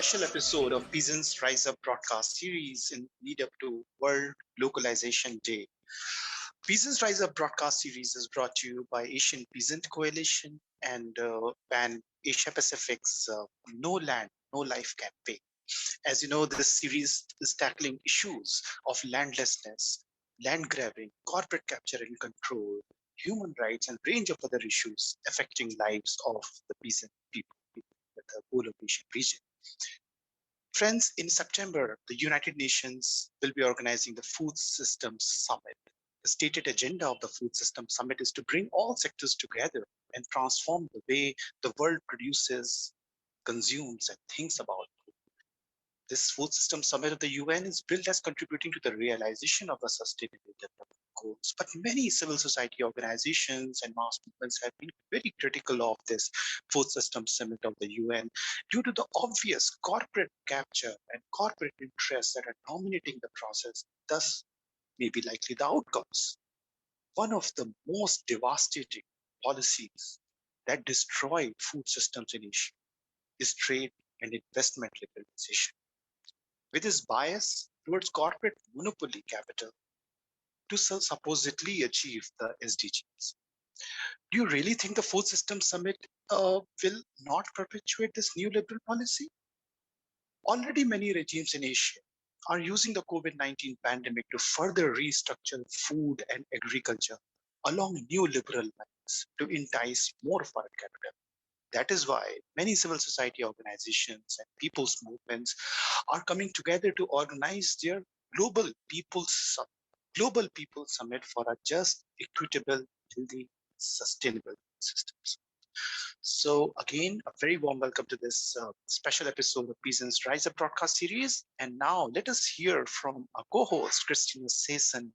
special episode of Peasants Rise Up broadcast series in lead up to World Localization Day. Peasants Rise Up broadcast series is brought to you by Asian Peasant Coalition and Pan Asia Pacific's No Land, No Life campaign. As you know, this series is tackling issues of landlessness, land grabbing, corporate capture and control, human rights, and range of other issues affecting lives of the peasant people in the whole of Asian region. Friends, in September, the United Nations will be organizing the Food Systems Summit. The stated agenda of the Food Systems Summit is to bring all sectors together and transform the way the world produces, consumes, and thinks about food. This Food Systems Summit of the UN is billed as contributing to the realization of the Sustainable Development Goals. But many civil society organizations and mass movements have been very critical of this Food Systems Summit of the UN due to the obvious corporate capture and corporate interests that are dominating the process, thus may be likely the outcomes. One of the most devastating policies that destroy food systems in Asia is trade and investment liberalization. With its bias towards corporate monopoly capital to supposedly achieve the SDGs. Do you really think the Food Systems Summit will not perpetuate this new liberal policy? Already many regimes in Asia are using the COVID-19 pandemic to further restructure food and agriculture along new liberal lines to entice more foreign capital. That is why many civil society organizations and people's movements are coming together to organize their Global People's Summit for a just, equitable, healthy, sustainable systems. So again, a very warm welcome to this special episode of Peasants Rise Up broadcast series. And now let us hear from our co-host, Christina Sayson.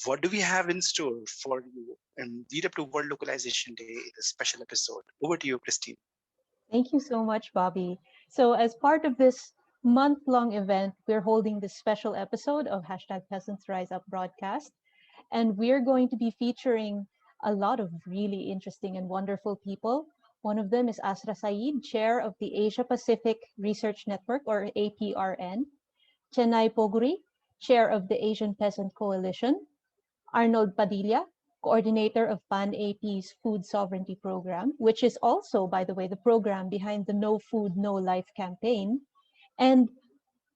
What do we have in store for you in lead up to World Localization Day, this special episode? Over to you, Christina. Thank you so much, Bobby. So as part of this month-long event, we're holding this special episode of #Peasants Rise Up broadcast. And we're going to be featuring a lot of really interesting and wonderful people. One of them is Asra Saeed, Chair of the Asia Pacific Research Network, or APRN. Chennai Poguri, Chair of the Asian Peasant Coalition. Arnold Padilla, Coordinator of PAN-AP's Food Sovereignty Program, which is also, by the way, the program behind the No Food, No Life campaign. And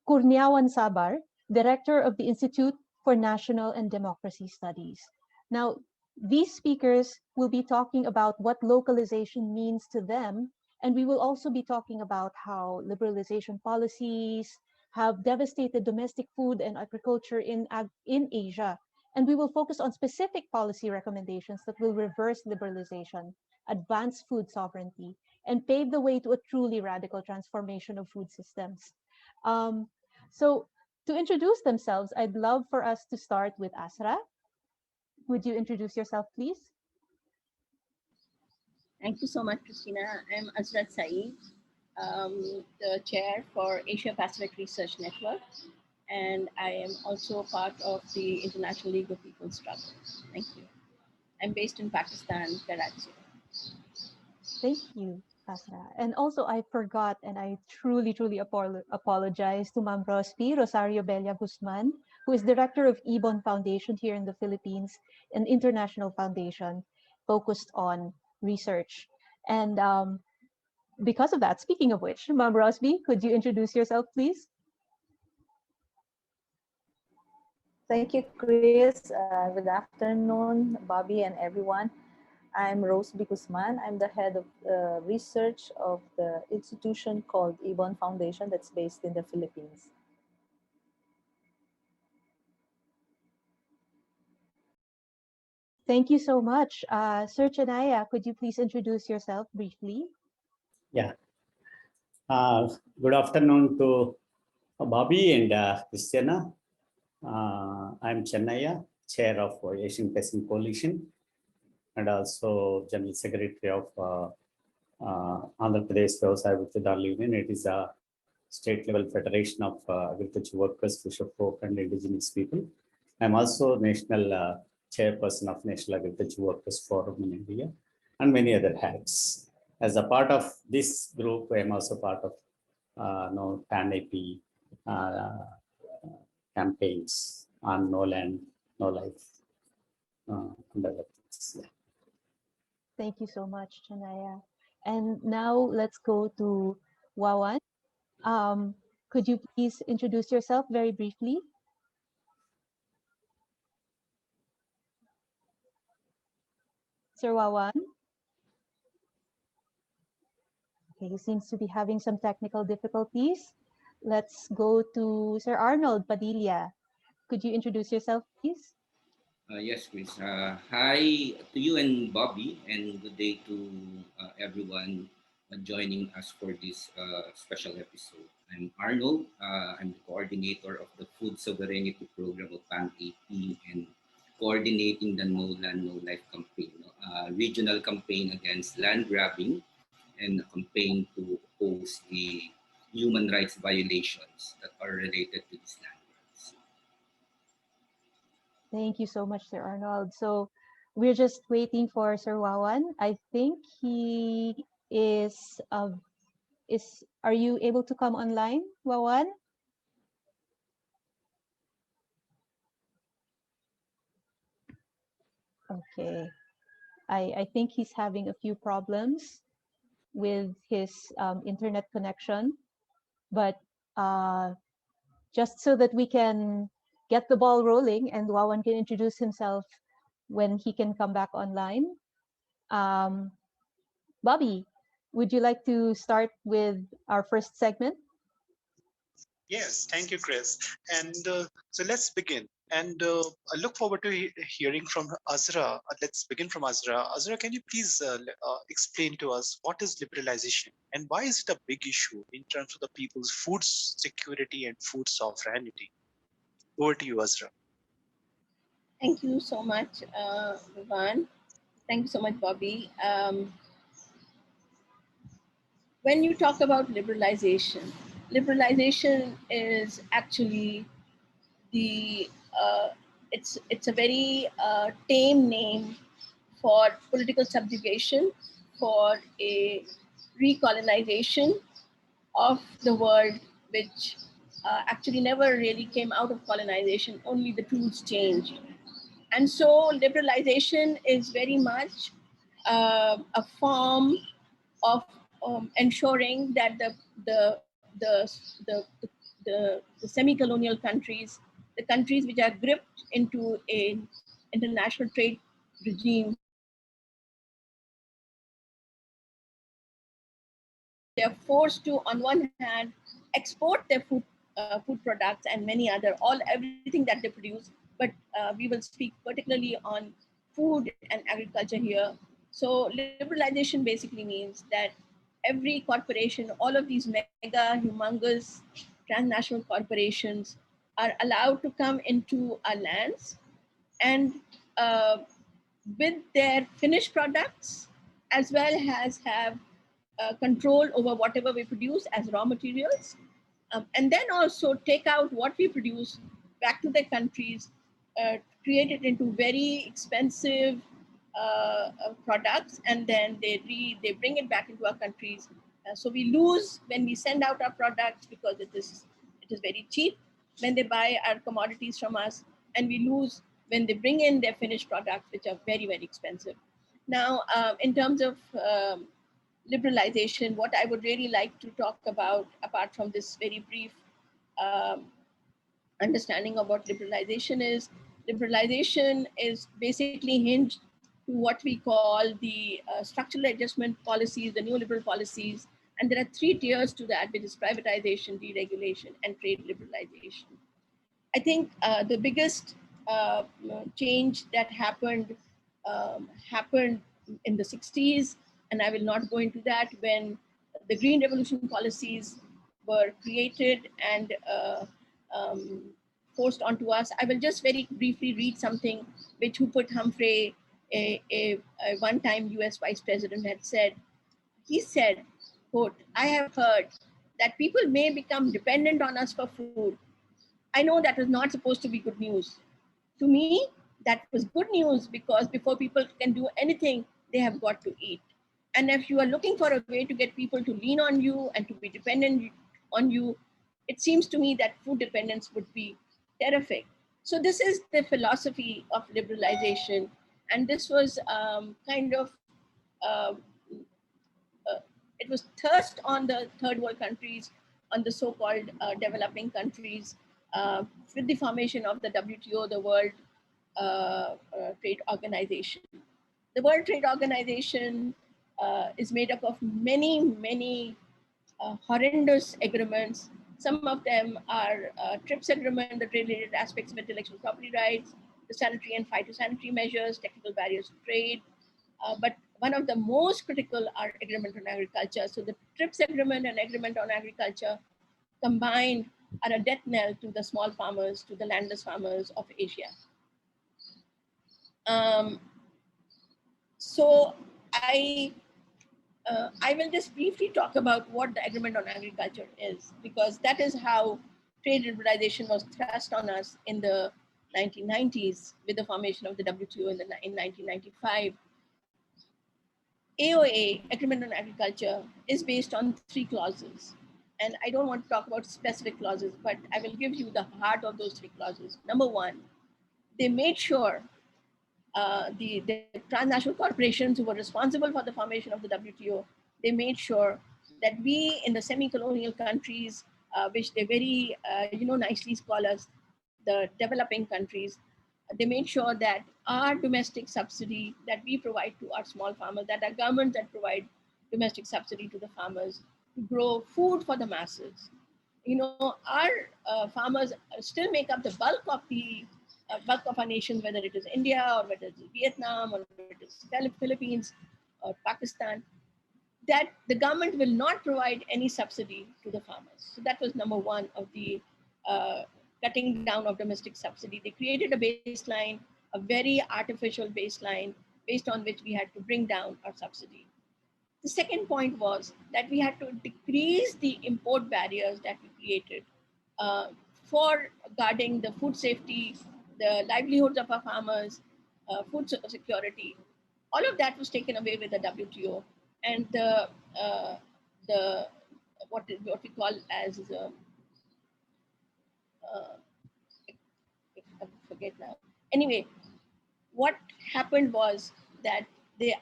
Kurniawan Sabar, Director of the Institute for National and Democracy Studies. Now, these speakers will be talking about what localization means to them, and we will also be talking about how liberalization policies have devastated domestic food and agriculture in Asia. And we will focus on specific policy recommendations that will reverse liberalization, advance food sovereignty, and pave the way to a truly radical transformation of food systems. So to introduce themselves, I'd love for us to start with Asra. Would you introduce yourself, please? Thank you so much, Christina. I'm Asra Saeed, the chair for Asia Pacific Research Network, and I am also part of the International League of People's Struggle. Thank you. I'm based in Pakistan, Karachi. Thank you, Asra. And also, I forgot, and I truly apologize to Ma'am Rospi, Rosario Bella Guzman, who is director of Ibon Foundation here in the Philippines, an international foundation focused on research. And because of that, speaking of which, Ma'am Rospi, could you introduce yourself, please? Thank you, Chris. Good afternoon, Bobby and everyone. I'm Rose B. Guzman. I'm the head of research of the institution called Ibon Foundation that's based in the Philippines. Thank you so much. Sir Chennai, could you please introduce yourself briefly? Yeah. Good afternoon to Bobby and Christina. I'm Chennai, Chair of Asian Peasant Coalition, and also General Secretary of Andhra Pradesh Vyavasaya Vittadar Union. It is a state level federation of agriculture workers, fisher folk, and indigenous people. I'm also national chairperson of National Agriculture Workers Forum in India, and many other hats. As a part of this group, I am also part of no canopy campaigns on no land, no life, and other things. Yeah. Thank you so much, Chanaya. And now let's go to Wawan. Um, could you please introduce yourself very briefly? Sir Wawan? Okay, he seems to be having some technical difficulties. Let's go to Sir Arnold Padilla. Could you introduce yourself, please? Yes, Chris. Hi to you and Bobby, and good day to everyone joining us for this special episode. I'm Arnold. I'm the coordinator of the Food Sovereignty Program of PAN 18 and coordinating the No Land, No Life campaign, regional campaign against land grabbing and a campaign to oppose the human rights violations that are related to this land grabs. Thank you so much, Sir Arnold. So we're just waiting for Sir Wawan. I think he is are you able to come online, Wawan? Okay. I think he's having a few problems with his internet connection, but just so that we can get the ball rolling and Wawan can introduce himself when he can come back online. Um, Bobby, would you like to start with our first segment? Yes, thank you, Chris. And so let's begin. And I look forward to hearing from Azra. Let's begin from Azra. Azra, can you please explain to us what is liberalization and why is it a big issue in terms of the people's food security and food sovereignty? Over to you, Azra. Thank you so much, Vivan. Thank you so much, Bobby. When you talk about liberalization, liberalization is actually the it's a very tame name for political subjugation, for a recolonization of the world, which actually never really came out of colonization. Only the tools changed, and so liberalization is very much a form of ensuring that the semi-colonial countries, the countries which are gripped into an international trade regime, they are forced to, on one hand, export their food products and many other, all everything that they produce. But we will speak particularly on food and agriculture here. So liberalization basically means that every corporation, all of these mega, humongous transnational corporations are allowed to come into our lands and uh, with their finished products, as well as have control over whatever we produce as raw materials, and then also take out what we produce back to their countries, create it into very expensive products, and then they bring it back into our countries. So we lose when we send out our products because it is very cheap when they buy our commodities from us, and we lose when they bring in their finished products, which are very, very expensive. Now, in terms of liberalization, what I would really like to talk about, apart from this very brief um, understanding of what liberalization is basically hinged to what we call the structural adjustment policies, the neoliberal policies, and there are three tiers to that, which is privatization, deregulation, and trade liberalization. I think the biggest change that happened in the 60s, and I will not go into that, when the Green Revolution policies were created and forced onto us. I will just very briefly read something which Hubert Humphrey, a one-time US Vice President, had said. He said, quote, "I have heard that people may become dependent on us for food. I know that was not supposed to be good news. To me, that was good news because before people can do anything, they have got to eat. And if you are looking for a way to get people to lean on you and to be dependent on you, it seems to me that food dependence would be terrific. So this is the philosophy of liberalization, and this was kind of uh, it was thrust on the third world countries, on the so-called developing countries, with the formation of the WTO, the World Trade Organization. The World Trade Organization is made up of many, many horrendous agreements. Some of them are TRIPS agreement, the trade-related aspects of intellectual property rights, the sanitary and phytosanitary measures, technical barriers to trade. But one of the most critical are agreement on agriculture. So the TRIPS agreement and agreement on agriculture combined are a death knell to the small farmers, to the landless farmers of Asia. Um, so I will just briefly talk about what the agreement on agriculture is, because that is how trade liberalization was thrust on us in the 1990s with the formation of the WTO in 1995. AOA, Agreement on Agriculture, is based on three clauses. And I don't want to talk about specific clauses, but I will give you the heart of those three clauses. Number one, they made sure the transnational corporations who were responsible for the formation of the WTO, they made sure that we in the semi-colonial countries, which they very nicely call us the developing countries, they made sure that our domestic subsidy that we provide to our small farmers, that our governments that provide domestic subsidy to the farmers to grow food for the masses. Our farmers still make up the bulk of our nations, whether it is India or whether it is Vietnam or whether it is Philippines or Pakistan, that the government will not provide any subsidy to the farmers. So that was number one of the uh, cutting down of domestic subsidy. They created a baseline, a very artificial baseline based on which we had to bring down our subsidy. The second point was that we had to decrease the import barriers that we created uh, for guarding the food safety, the livelihoods of our farmers, food security. All of that was taken away with the WTO, and the what we call as uh, I forget now. Anyway, what happened was that they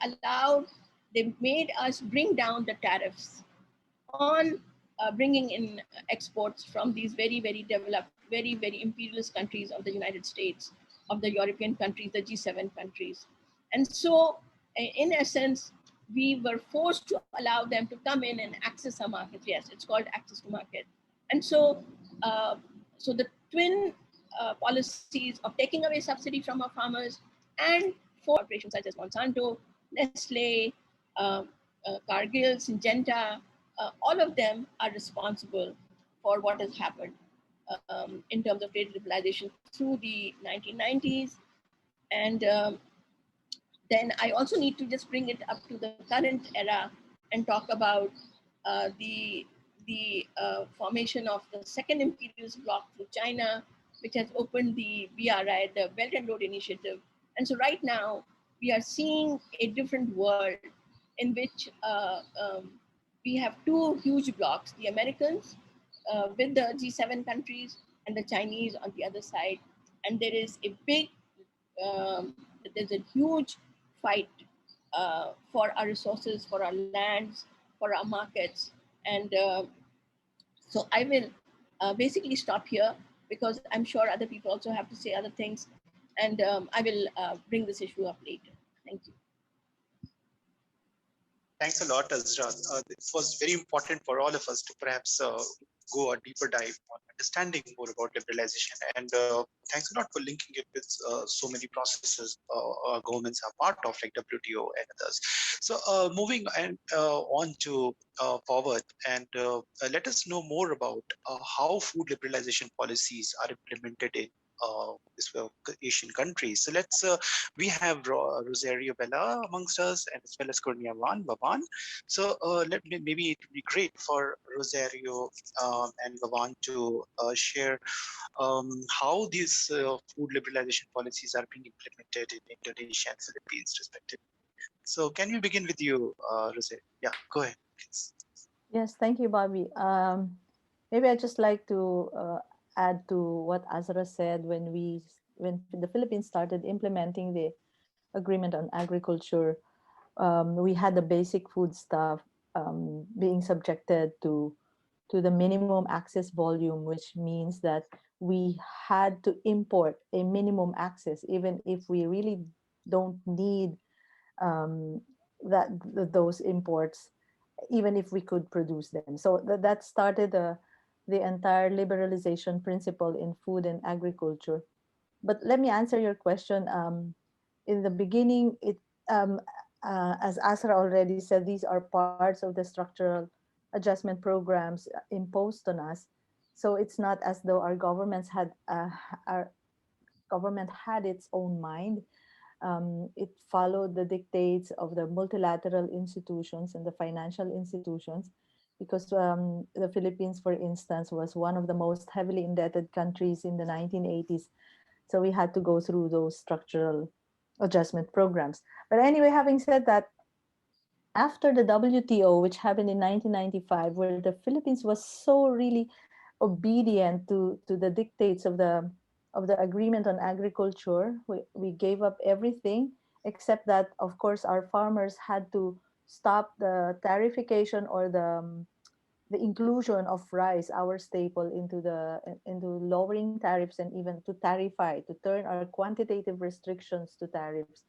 made us bring down the tariffs on bringing in exports from these very, very developed, very, very imperialist countries of the United States, of the European countries, the G7 countries. And so, in essence, we were forced to allow them to come in and access our markets. Yes, it's called access to market. And so, uh, so the twin policies of taking away subsidy from our farmers and for corporations such as Monsanto, Nestle, Cargill, Syngenta, all of them are responsible for what has happened in terms of trade liberalization through the 1990s. And then I also need to just bring it up to the current era and talk about the formation of the second imperialist bloc through China, which has opened the BRI, the Belt and Road Initiative. And so right now we are seeing a different world in which we have two huge blocs, the Americans with the G7 countries and the Chinese on the other side. And there is a big, um, there's a huge fight for our resources, for our lands, for our markets. And so I will basically stop here because I'm sure other people also have to say other things. And I will bring this issue up later. Thank you. Thanks a lot, Azra. It was very important for all of us to perhaps go a deeper dive on understanding more about liberalization. And thanks a lot for linking it with so many processes our governments are part of, like WTO and others. So moving on to forward, and let us know more about how food liberalization policies are implemented in Asian countries. So we have Rosario Bella amongst us, and as well as Kurnia Vavan. So maybe it would be great for Rosario and Vavan to share how these food liberalization policies are being implemented in Indonesia and Philippines, respectively. So can we begin with you, Rosario? Yeah, go ahead, please. Yes, thank you, Bobby. Maybe I just like to add to what Azra said when the Philippines started implementing the agreement on agriculture. We had the basic food stuff being subjected to the minimum access volume, which means that we had to import a minimum access, even if we really don't need um, those imports, even if we could produce them. So that started the entire liberalization principle in food and agriculture. But let me answer your question. In the beginning, um, as Asra already said, these are parts of the structural adjustment programs imposed on us. So it's not as though our government had its own mind. It followed the dictates of the multilateral institutions and the financial institutions, because the Philippines, for instance, was one of the most heavily indebted countries in the 1980s. So we had to go through those structural adjustment programs. But anyway, having said that, after the WTO, which happened in 1995, where the Philippines was so really obedient to the dictates of the agreement on agriculture, we gave up everything, except that, of course, our farmers had to stop the tarification or the inclusion of rice, our staple, into lowering tariffs and even to tarify, to turn our quantitative restrictions to tariffs.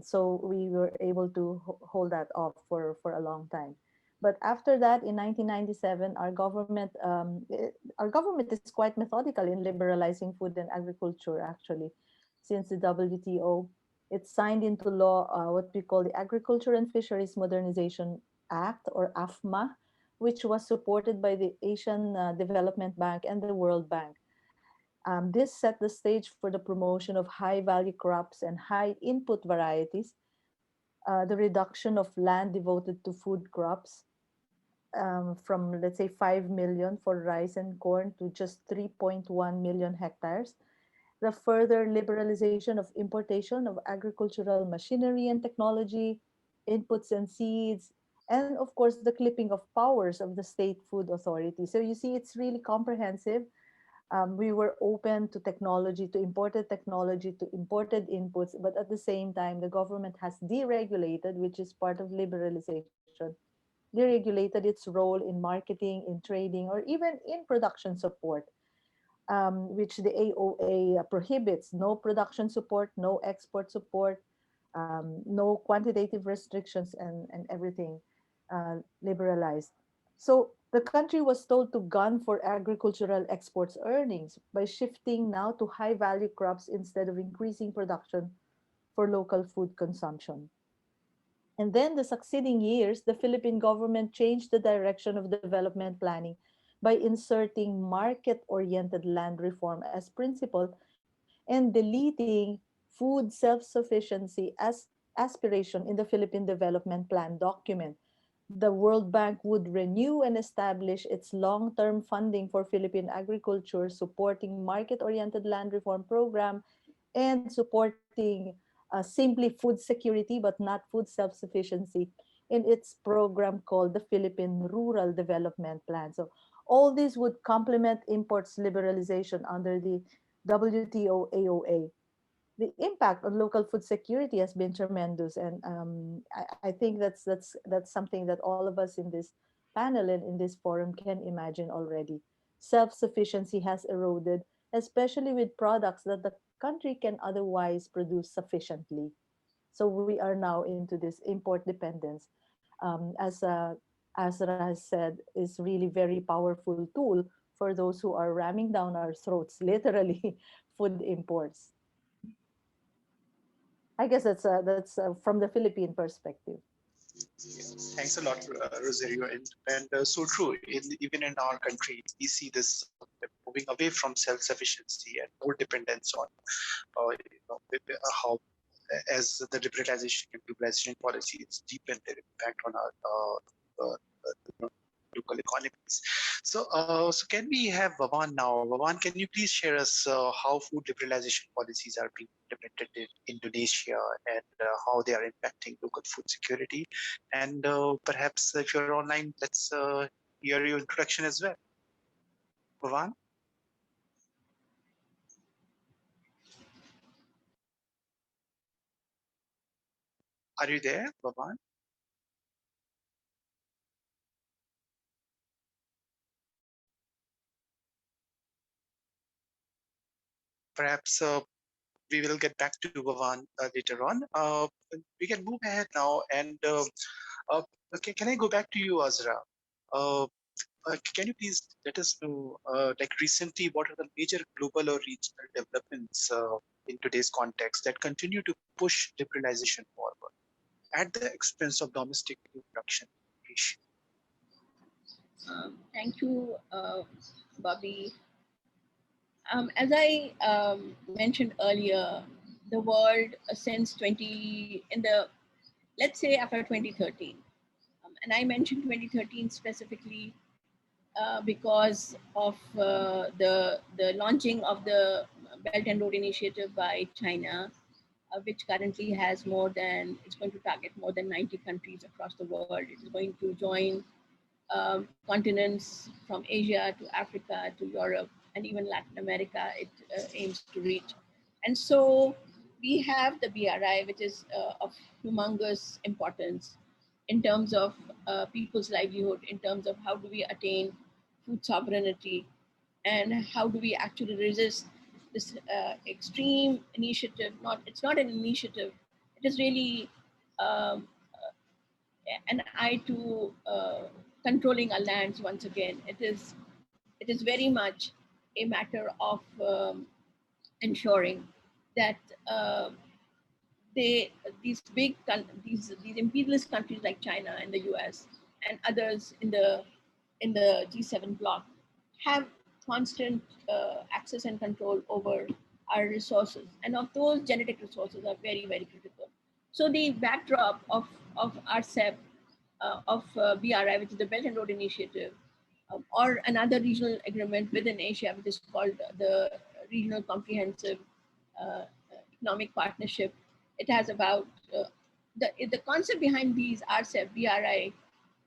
So we were able to hold that off for a long time. But after that, in 1997, our government is quite methodical in liberalizing food and agriculture. Actually, since the WTO, it signed into law what we call the Agriculture and Fisheries Modernization Act, or AFMA, which was supported by the Asian Development Bank and the World Bank. This set the stage for the promotion of high value crops and high input varieties, the reduction of land devoted to food crops from, let's say, 5 million for rice and corn to just 3.1 million hectares, the further liberalization of importation of agricultural machinery and technology, inputs and seeds, and of course, the clipping of powers of the state food authority. So you see, it's really comprehensive. We were open to technology, to imported inputs, but at the same time, the government has deregulated, which is part of liberalization, deregulated its role in marketing, in trading, or even in production support, which the AOA prohibits: no production support, no export support, no quantitative restrictions, and everything liberalized. So the country was told to gun for agricultural exports earnings by shifting now to high value crops instead of increasing production for local food consumption. And then the succeeding years, the Philippine government changed the direction of development planning by inserting market oriented land reform as principle and deleting food self sufficiency as aspiration in the Philippine Development Plan document. The World Bank would renew and establish its long term funding for Philippine agriculture, supporting market oriented land reform program and supporting simply food security but not food self sufficiency in its program called the Philippine Rural Development Plan. So all these would complement imports liberalization under the WTO AOA. The impact on local food security has been tremendous, and I think that's something that all of us in this panel and in this forum can imagine already. Self-sufficiency has eroded, especially with products that the country can otherwise produce sufficiently. So we are now into this import dependence, as Azra has said, is really very powerful tool for those who are ramming down our throats, literally, food imports. I guess that's from the Philippine perspective. Thanks a lot, Rosario. And so true. Even in our country, we see this moving away from self-sufficiency and more dependence on how, as the liberalization and globalization policies deepen their impact on our local economies. So can we have Vavan now? Vavan, can you please share us how food liberalization policies are being implemented in Indonesia and how they are impacting local food security? And perhaps if you're online, let's hear your introduction as well. Bhavan, are you there, Bhavan? Perhaps we will get back to Bhavan later on. We can move ahead now, and uh, okay, can I go back to you, Azra? Uh, can you please let us know, like recently, what are the major global or regional developments in today's context that continue to push liberalization forward at the expense of domestic production? Thank you, Bobby. As I mentioned earlier, the world since 20 in the let's say after 2013, and I mentioned 2013 specifically because of the launching of the Belt and Road Initiative by China, which currently has it's going to target more than 90 countries across the world. It is going to join continents from Asia to Africa to Europe and even Latin America. It aims to reach, and so we have the BRI, which is of humongous importance in terms of people's livelihood, in terms of how do we attain food sovereignty, and how do we actually resist this extreme initiative. Not It's not an initiative, it is really um, an eye to controlling our lands. Once again, it is very much a matter of ensuring that uh, they these imperialist countries like China and the US and others in the G7 bloc have constant access and control over our resources, and of those genetic resources are very, very critical. So the backdrop of RCEP, of BRI, which is the Belt and Road Initiative, or another regional agreement within Asia, which is called the Regional Comprehensive uh, Economic Partnership. It has about the concept behind these RCEP, BRI,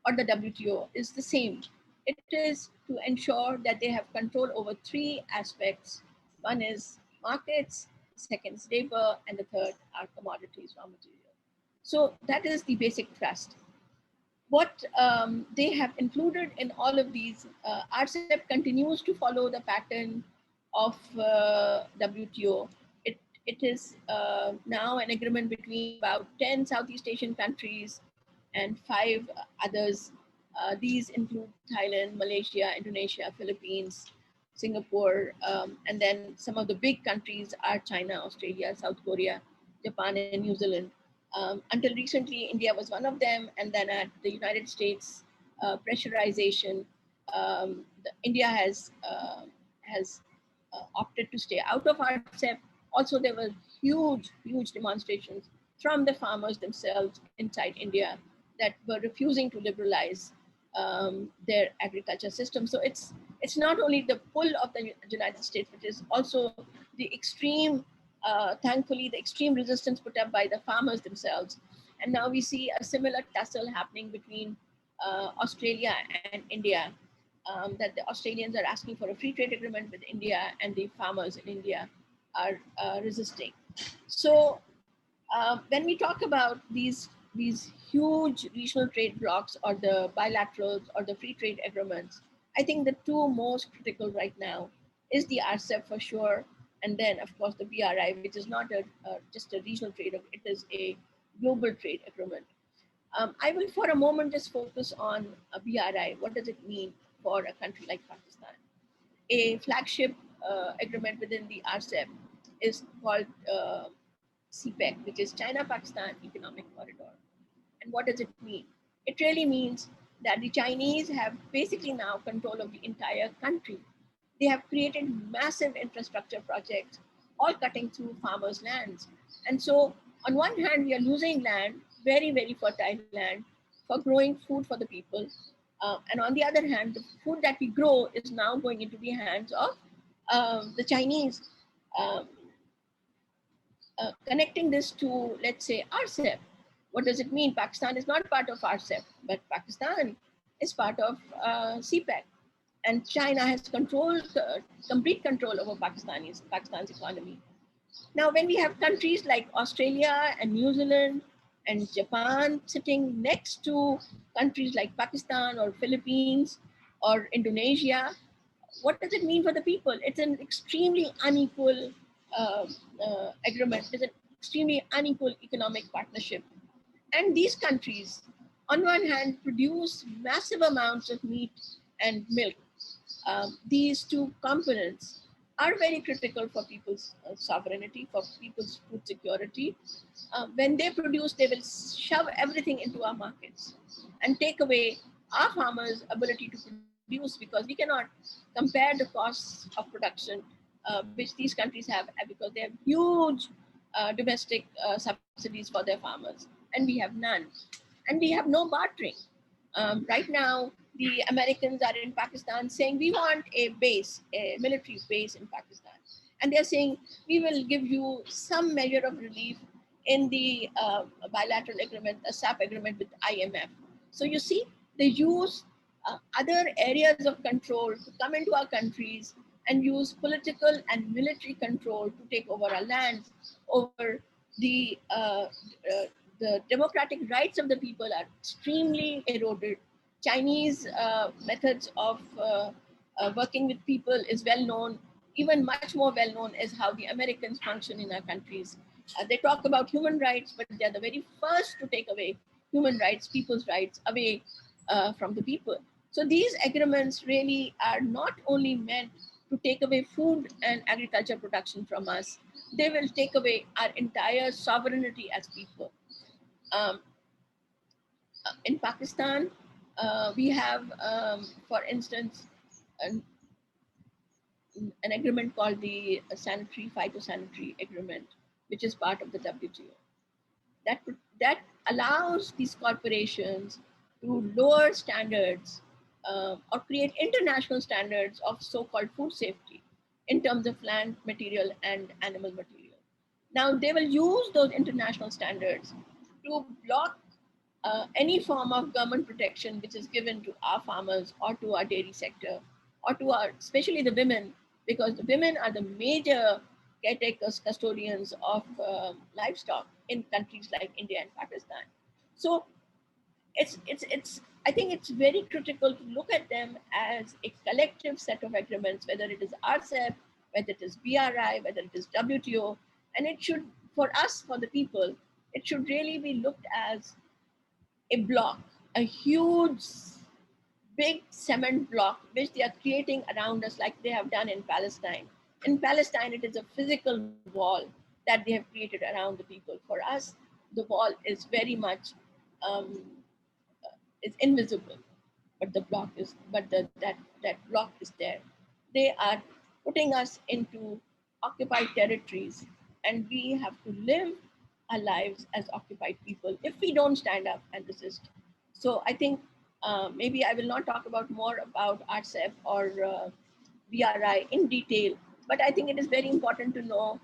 or the WTO is the same. It is to ensure that they have control over three aspects. One is markets, second is labor, and the third are commodities, raw material. So that is the basic thrust. What they have included in all of these, RCEP continues to follow the pattern of WTO. It is now an agreement between about 10 Southeast Asian countries and five others. These include Thailand, Malaysia, Indonesia, Philippines, Singapore, and then some of the big countries are China, Australia, South Korea, Japan, and New Zealand. Until recently, India was one of them, and then at the United States pressurization, India has opted to stay out of RCEP. Also, there were huge demonstrations from the farmers themselves inside India that were refusing to liberalize their agriculture system. So it's not only the pull of the United States, but it's also the extreme, thankfully, the extreme resistance put up by the farmers themselves. And now we see a similar tussle happening between Australia and India. That the Australians are asking for a free trade agreement with India, and the farmers in India are resisting. So when we talk about these huge regional trade blocs or the bilaterals or the free trade agreements, I think the two most critical right now is the RCEP for sure, and then of course the BRI, which is not just a regional trade; it is a global trade agreement. I will for a moment just focus on a BRI. What does it mean for a country like Pakistan? A flagship agreement within the RCEP is called CPEC, which is China Pakistan Economic Corridor. And what does it mean? It really means that the Chinese have basically now control of the entire country. They have created massive infrastructure projects, all cutting through farmers' lands. And so, on one hand, we are losing land, very, very fertile land, for growing food for the people. And on the other hand, the food that we grow is now going into the hands of the Chinese. Um, Connecting this to, let's say, RCEP. What does it mean? Pakistan is not part of RCEP, but Pakistan is part of CPEC. and China has complete control over Pakistan's economy. Now, when we have countries like Australia and New Zealand and Japan sitting next to countries like Pakistan or Philippines or Indonesia, what does it mean for the people? It's an extremely unequal uh, agreement. It's an extremely unequal economic partnership. And these countries, on one hand, produce massive amounts of meat and milk. These two components are very critical for people's sovereignty, for people's food security. When they produce, they will shove everything into our markets and take away our farmers' ability to produce, because we cannot compare the costs of production which these countries have, because they have huge domestic subsidies for their farmers, and we have none. And we have no bartering. Right now, the Americans are in Pakistan saying, we want a base, a military base in Pakistan. And they're saying, we will give you some measure of relief in the bilateral agreement, a SAP agreement with IMF. So you see, they use other areas of control to come into our countries and use political and military control to take over our lands, over the the democratic rights of the people are extremely eroded. Chinese methods of working with people is well known. Even much more well known is how the Americans function in our countries. They talk about human rights, but they're the very first to take away human rights, people's rights, away from the people. So these agreements really are not only meant to take away food and agriculture production from us, they will take away our entire sovereignty as people. Um, in Pakistan, we have, for instance, an, an agreement called the Sanitary Phytosanitary Agreement, which is part of the WTO. That, that allows these corporations to lower standards or create international standards of so-called food safety in terms of land material and animal material. Now, they will use those international standards to block any form of government protection which is given to our farmers or to our dairy sector or to our, especially the women, because the women are the major caretakers, custodians of livestock in countries like India and Pakistan. So it's I think it's very critical to look at them as a collective set of agreements, whether it is RCEP, whether it is BRI, whether it is WTO, and it should, for us, for the people, it should really be looked as a block, a huge, big cement block, which they are creating around us, like they have done in Palestine. In Palestine, it is a physical wall that they have created around the people. For us, the wall is very much um, is invisible, but the block is, but that block is there. They are putting us into occupied territories, and we have to live our lives as occupied people if we don't stand up and resist. So I think maybe I will not talk about more about RCEP or BRI in detail, but I think it is very important to know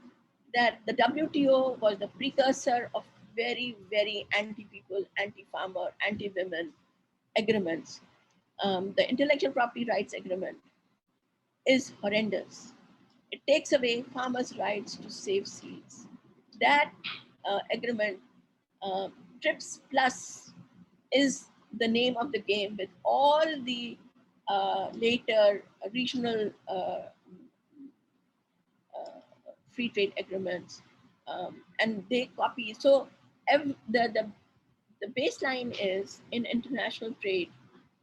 that the WTO was the precursor of very, very anti-people, anti-farmer, anti-women agreements. The intellectual property rights agreement is horrendous. It takes away farmers' rights to save seeds. That agreement, TRIPS Plus, is the name of the game with all the later regional free trade agreements, and they copy. So the baseline is in international trade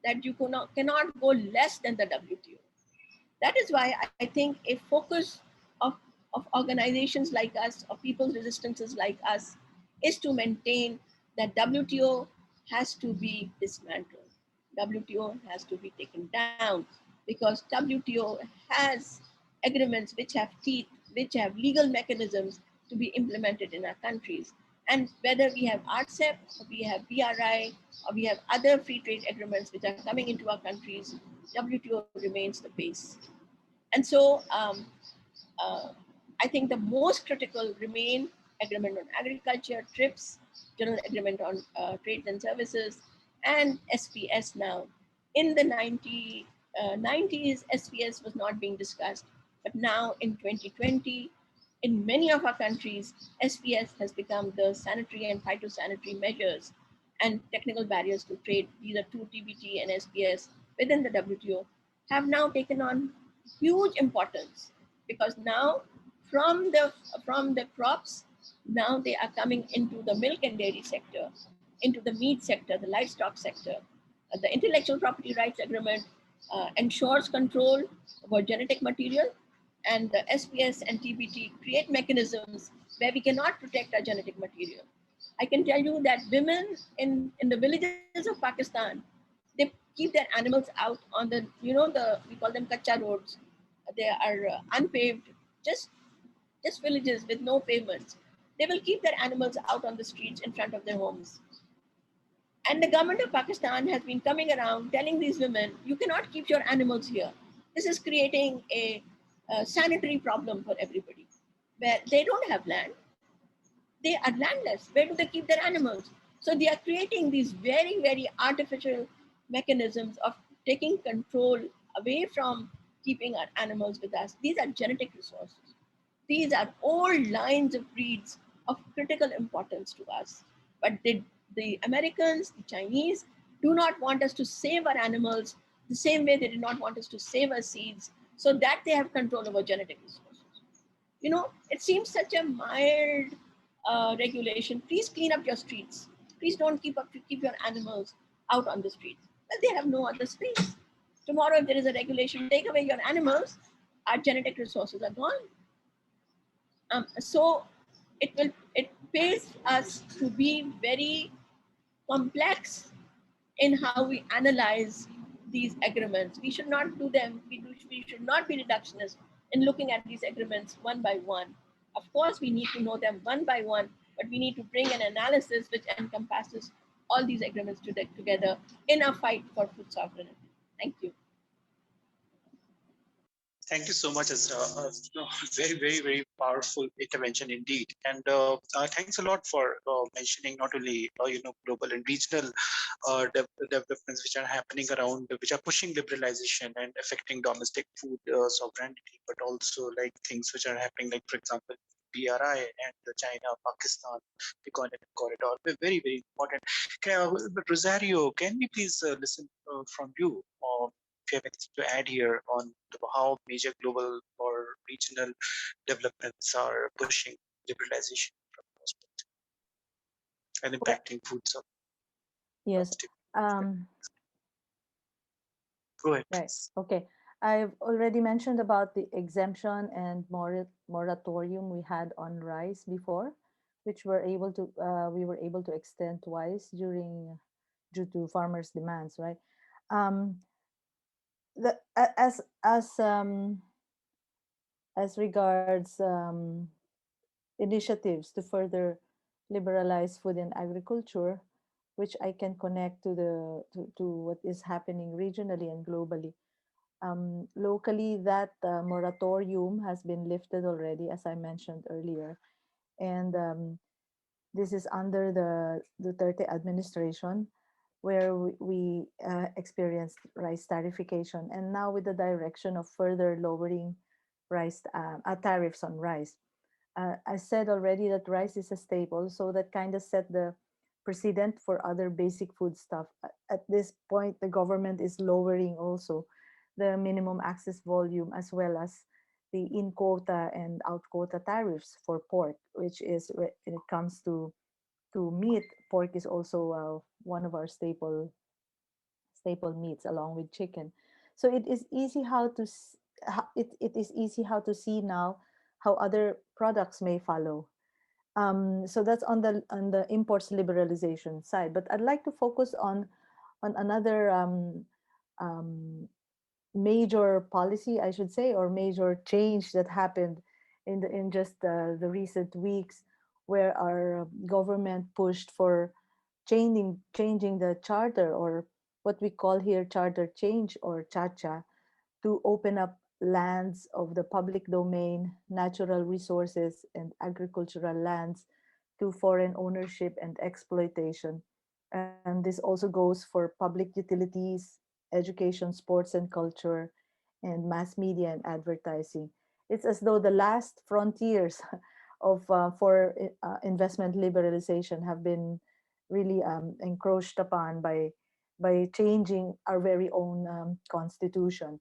that you cannot go less than the WTO. That is why I think a focus of organizations like us, of people's resistances like us, is to maintain that WTO has to be dismantled. WTO has to be taken down, because WTO has agreements which have teeth, which have legal mechanisms to be implemented in our countries. And whether we have RCEP, or we have BRI, or we have other free trade agreements which are coming into our countries, WTO remains the base. And so uh, I think the most critical remain agreement on agriculture, TRIPS, General Agreement on Trades and Services, and SPS now. In the 90s, SPS was not being discussed. But now in 2020, in many of our countries, SPS has become the sanitary and phytosanitary measures and technical barriers to trade. These are two TBT and SPS within the WTO have now taken on huge importance because now from the from the crops now they are coming into the milk and dairy sector, into the meat sector, the livestock sector. The intellectual property rights agreement ensures control over genetic material, and the SPS and TBT create mechanisms where we cannot protect our genetic material. I can tell you that women in the villages of Pakistan, they keep their animals out on the, we call them kacha roads. They are unpaved, just just villages with no pavements. They will keep their animals out on the streets in front of their homes. And the government of Pakistan has been coming around telling these women, you cannot keep your animals here. This is creating a sanitary problem for everybody. Where they don't have land, they are landless. Where do they keep their animals? So they are creating these very, very artificial mechanisms of taking control away from keeping our animals with us. These are genetic resources. These are old lines of breeds of critical importance to us. But the Americans, the Chinese, do not want us to save our animals the same way they did not want us to save our seeds so that they have control over genetic resources. It seems such a mild regulation. Please clean up your streets. Please don't keep your animals out on the streets. Well, they have no other space. Tomorrow, if there is a regulation, take away your animals, our genetic resources are gone. So it pays us to be very complex in how we analyze these agreements. We should not do them. We should not be reductionist in looking at these agreements one by one. Of course, we need to know them one by one, but we need to bring an analysis which encompasses all these agreements together in a fight for food sovereignty. Thank you. Thank you so much, Azra. Very, very, very powerful intervention indeed. And thanks a lot for mentioning not only global and regional developments which are happening around, which are pushing liberalization and affecting domestic food sovereignty, but also like things which are happening, like for example, BRI and the China Pakistan economic corridor. Very, very important. But Rosario, can we please listen from you? If you have anything to add here on how major global or regional developments are pushing liberalization from perspective and Well, impacting food supply. yes. Domestic. Um, Go ahead, right. please. Okay. I've already mentioned about the exemption and moratorium we had on rice before, which we were able to extend twice due to farmers' demands, right? Um, the, a- as regards initiatives to further liberalize food and agriculture, which I can connect to what is happening regionally and globally. Locally, that moratorium has been lifted already, as I mentioned earlier, and this is under the Duterte administration, where we experienced rice tariffication, and now with the direction of further lowering tariffs on rice. I said already that rice is a staple, so that kind of set the precedent for other basic food stuff. At this point, the government is lowering also the minimum access volume as well as the in quota and out quota tariffs for pork, which is when it comes to meat, pork is also one of our staple meats along with chicken. So it is easy it is easy how to see now how other products may follow. So that's on the imports liberalization side. But I'd like to focus on another um, major policy, I should say, or major change that happened in just the recent weeks, where our government pushed for changing the charter, or what we call here charter change or chacha, to open up lands of the public domain, natural resources, and agricultural lands to foreign ownership and exploitation. And this also goes for public utilities, education, sports and culture, and mass media and advertising. It's as though the last frontiers of for investment liberalization have been really encroached upon by changing our very own constitution.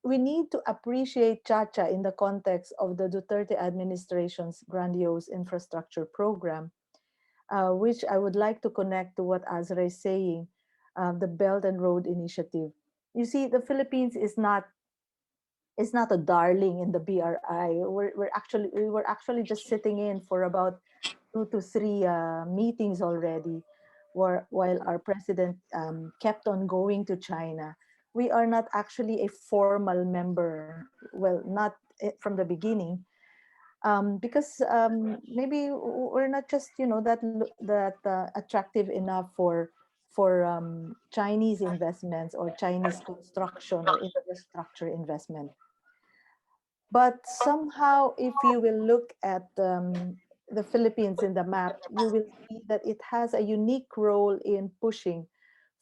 We need to appreciate Chacha in the context of the Duterte administration's grandiose infrastructure program, which I would like to connect to what Azra is saying, the Belt and Road Initiative. You see, the Philippines is not a darling in the BRI. We were actually just sitting in for about 2 to 3 meetings already, while our president kept on going to China. We are not actually a formal member. Well, not from the beginning, because maybe we're not just attractive enough for Chinese investments or Chinese construction or infrastructure investment. But somehow, if you will look at the Philippines in the map, you will see that it has a unique role in pushing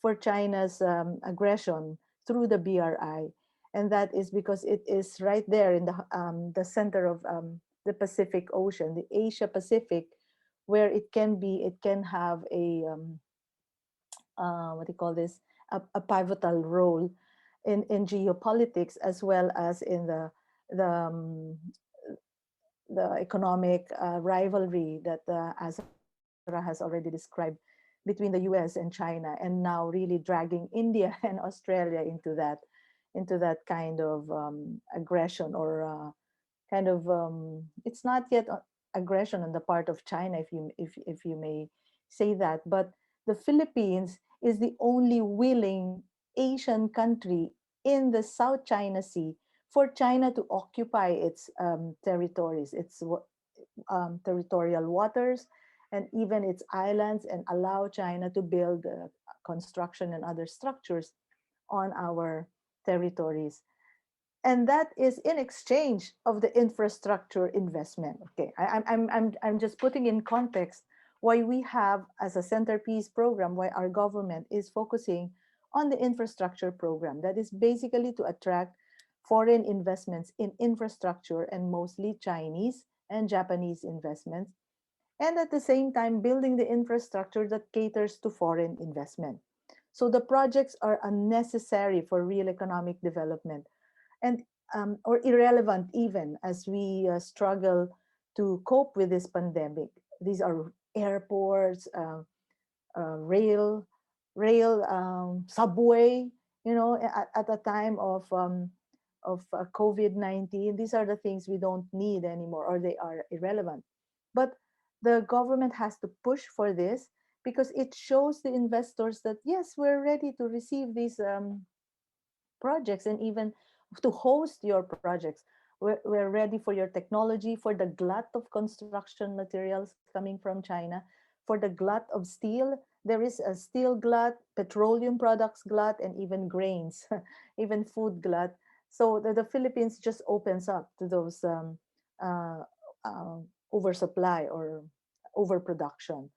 for China's aggression through the BRI. And that is because it is right there in the center of the Pacific Ocean, the Asia Pacific, where it can have a, what do you call this, a pivotal role in geopolitics, as well as in the um, the economic rivalry that Azra has already described between the US and China, and now really dragging India and Australia into that kind of aggression, or kind of it's not yet aggression on the part of China, if you may say that. But the Philippines is the only willing Asian country in the South China Sea for China to occupy its territories, its territorial waters, and even its islands, and allow China to build construction and other structures on our territories. And that is in exchange of the infrastructure investment. Okay, I'm just putting in context why we have as a centerpiece program, why our government is focusing on the infrastructure program. That is basically to attract foreign investments in infrastructure, and mostly Chinese and Japanese investments, and at the same time building the infrastructure that caters to foreign investment. So the projects are unnecessary for real economic development, and or irrelevant even as we struggle to cope with this pandemic. These are airports, rail, subway. At a time of COVID-19, these are the things we don't need anymore, or they are irrelevant. But the government has to push for this, because it shows the investors that yes, we're ready to receive these projects, and even to host your projects. We're ready for your technology, for the glut of construction materials coming from China, for the glut of steel. There is a steel glut, petroleum products glut, and even grains, even food glut. So the Philippines just opens up to those uh, uh, oversupply or overproduction.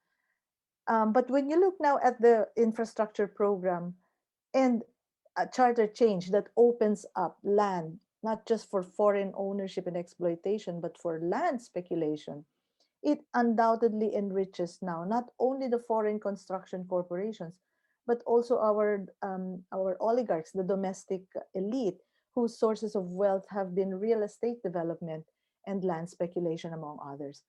But when you look now at the infrastructure program, and a charter change that opens up land, not just for foreign ownership and exploitation, but for land speculation, it undoubtedly enriches now not only the foreign construction corporations, but also our oligarchs, the domestic elite, whose sources of wealth have been real estate development and land speculation, among others.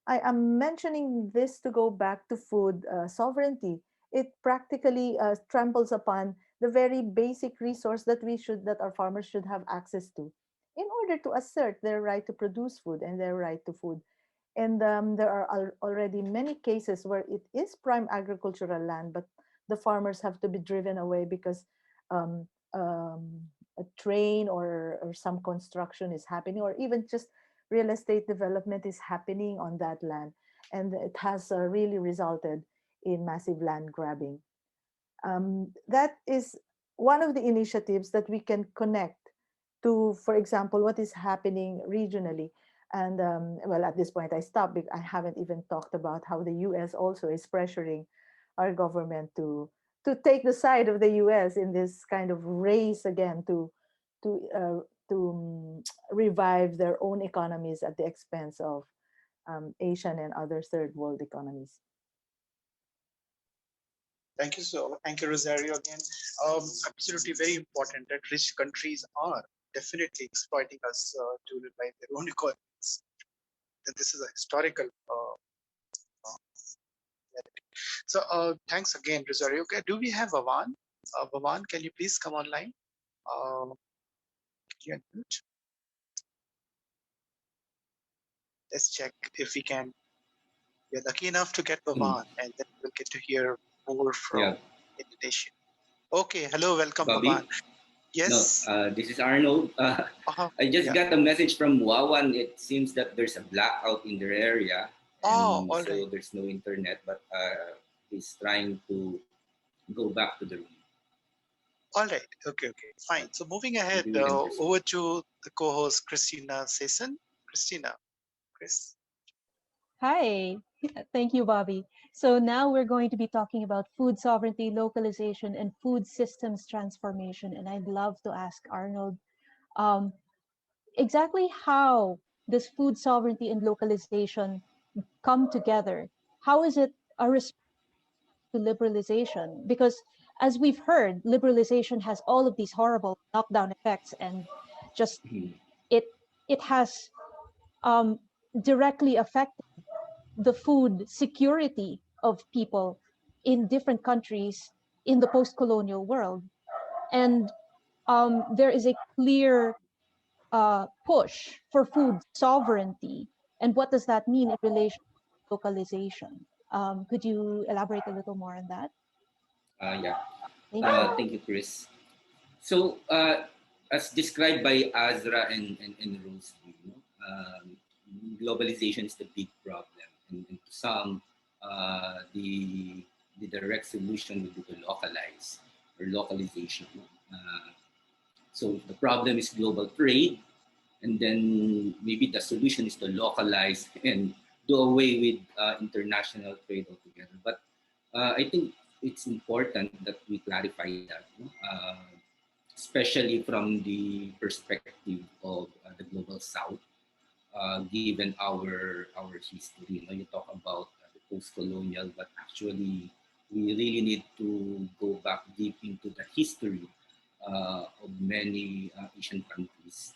I am mentioning this to go back to food sovereignty. It practically tramples upon the very basic resource that our farmers should have access to, in order to assert their right to produce food and their right to food. And there are already many cases where it is prime agricultural land, but the farmers have to be driven away because um, a train or some construction is happening, or even just real estate development is happening on that land. And it has really resulted in massive land grabbing. That is one of the initiatives that we can connect to, for example, what is happening regionally. And well, at this point, I stop because I haven't even talked about how the US also is pressuring our government take the side of the U.S. in this kind of race again to revive their own economies at the expense of Asian and other third world economies. Thank you, Rosario, again. Absolutely very important that rich countries are definitely exploiting us to revive their own economies. And this is a historical. So thanks again, Rosario. Okay, do we have Vavan? Vavan, can you please come online? Can you unmute? Let's check if we can. We're lucky enough to get Vavan, and then we'll get to hear more from invitation. Okay, hello, welcome, Bobby? Vavan. Yes. No, this is Arnold. I just got a message from Wawan. It seems that there's a blackout in their area, and all so right. there's no internet, but he's trying to go back to the room. All right. Okay. Fine. So moving ahead, Maybe we can proceed. over to the co-host, Christina Sayson. Christina, Chris. Hi, thank you, Bobby. So now we're going to be talking about food sovereignty, localization, and food systems transformation. And I'd love to ask Arnold, um, exactly how does food sovereignty and localization come together? How is it a response to liberalization? Because as we've heard, liberalization has all of these horrible knockdown effects, and just it it has directly affected the food security of people in different countries in the post-colonial world. And there is a clear push for food sovereignty. And what does that mean in relation to localization? Could you elaborate a little more on that? Yeah. Thank you. Thank you, Chris. So, as described by Azra and Rose, globalization is the big problem, and to some, the direct solution would be to localize or localization. So the problem is global trade, and then maybe the solution is to localize and do away with international trade altogether. But I think it's important that we clarify that, especially from the perspective of the global South, given our history. You talk about the post-colonial, but actually we really need to go back deep into the history of many Asian countries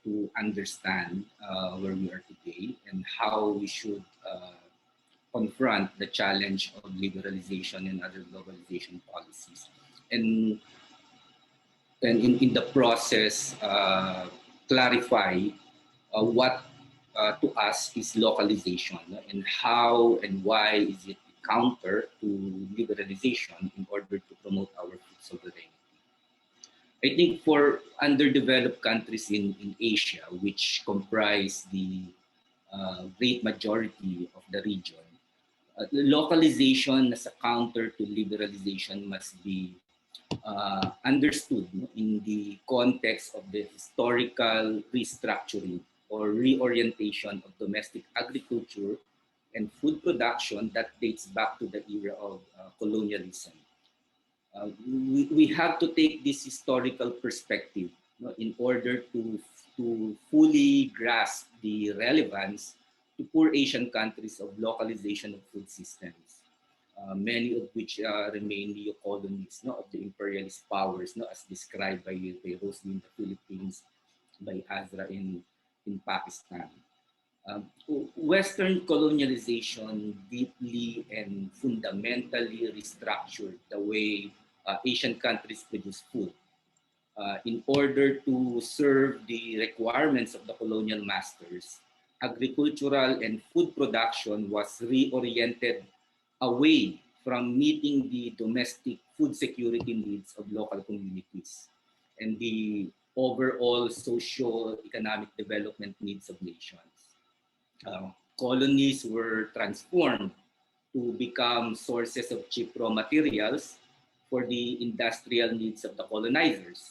to understand where we are today and how we should confront the challenge of liberalization and other globalization policies. And, in the process, clarify what to us is localization, and how and why is it counter to liberalization in order to promote our food sovereignty. I think for underdeveloped countries in Asia, which comprise the great majority of the region, localization as a counter to liberalization must be understood, in the context of the historical restructuring or reorientation of domestic agriculture and food production that dates back to the era of colonialism. We have to take this historical perspective, in order to fully grasp the relevance to poor Asian countries of localization of food systems, many of which remain neo-colonies, of the imperialist powers, as described by Rosely in the Philippines, by Azra in Pakistan. Western colonialization deeply and fundamentally restructured the way Asian countries produce food, in order to serve the requirements of the colonial masters. Agricultural and food production was reoriented away from meeting the domestic food security needs of local communities and the overall socio-economic development needs of nations. Colonies were transformed to become sources of cheap raw materials for the industrial needs of the colonizers,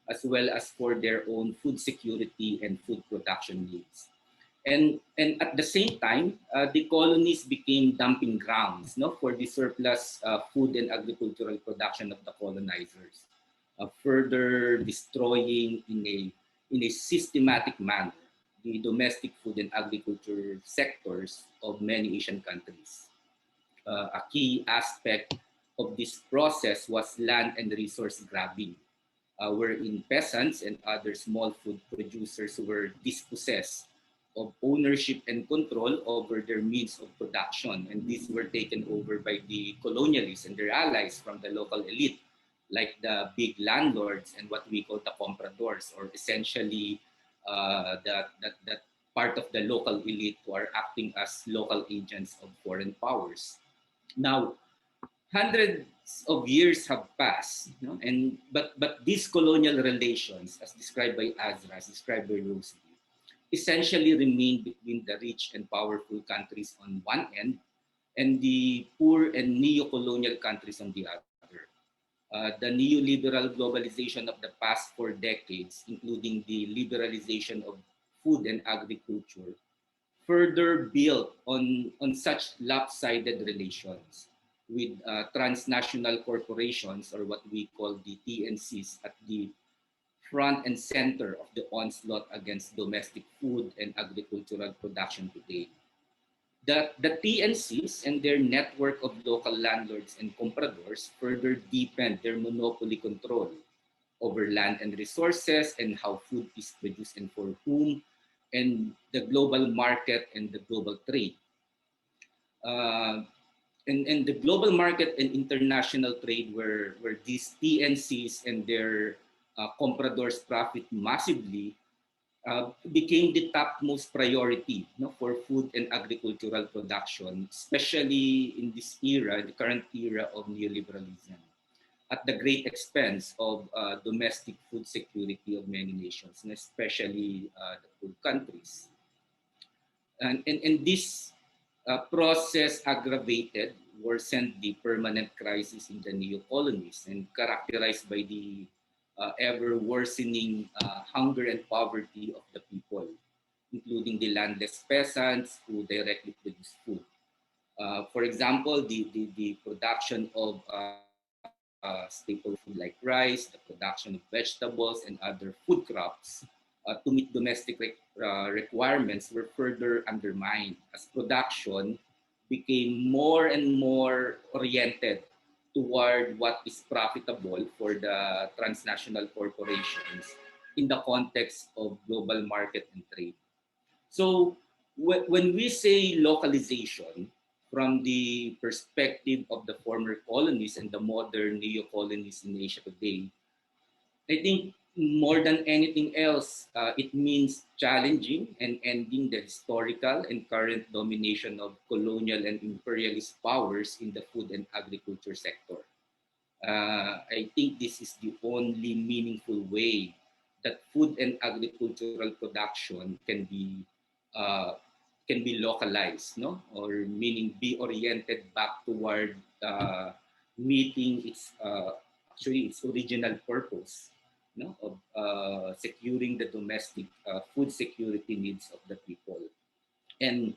as well as for their own food security and food production needs. And at the same time, the colonies became dumping grounds, no, for the surplus food and agricultural production of the colonizers, further destroying in a systematic manner the domestic food and agriculture sectors of many Asian countries. A key aspect of this process was land and resource grabbing, wherein peasants and other small food producers were dispossessed of ownership and control over their means of production. And these were taken over by the colonialists and their allies from the local elite, like the big landlords and what we call the compradors, or essentially that part of the local elite who are acting as local agents of foreign powers. Now, hundreds of years have passed, you know, and but these colonial relations, as described by Azra, as described by Rosie, essentially remain between the rich and powerful countries on one end and the poor and neo-colonial countries on the other. The neoliberal globalization of the past 4 decades, including the liberalization of food and agriculture, further built on such lopsided relations with transnational corporations, or what we call the TNCs, at the front and center of the onslaught against domestic food and agricultural production today. The TNCs and their network of local landlords and compradors further deepened their monopoly control over land and resources and how food is produced and for whom, and the global market and the global trade. Uh, and the global market and international trade, where these TNCs and their compradors profit massively, became the topmost priority, you know, for food and agricultural production, especially in this era, the current era of neoliberalism, at the great expense of domestic food security of many nations, and especially the poor countries. And this process aggravated, worsened the permanent crisis in the neo-colonies and characterized by the ever worsening hunger and poverty of the people, including the landless peasants who directly produce food. For example, the production of staple food like rice, the production of vegetables and other food crops to meet domestic requirements were further undermined as production became more and more oriented toward what is profitable for the transnational corporations in the context of global market and trade. So when we say localization from the perspective of the former colonies and the modern neo-colonies in Asia today, I think more than anything else, it means challenging and ending the historical and current domination of colonial and imperialist powers in the food and agriculture sector. I think this is the only meaningful way that food and agricultural production uh, can be localized, no, or meaning be oriented back toward meeting its actually its original purpose, no, of securing the domestic food security needs of the people, and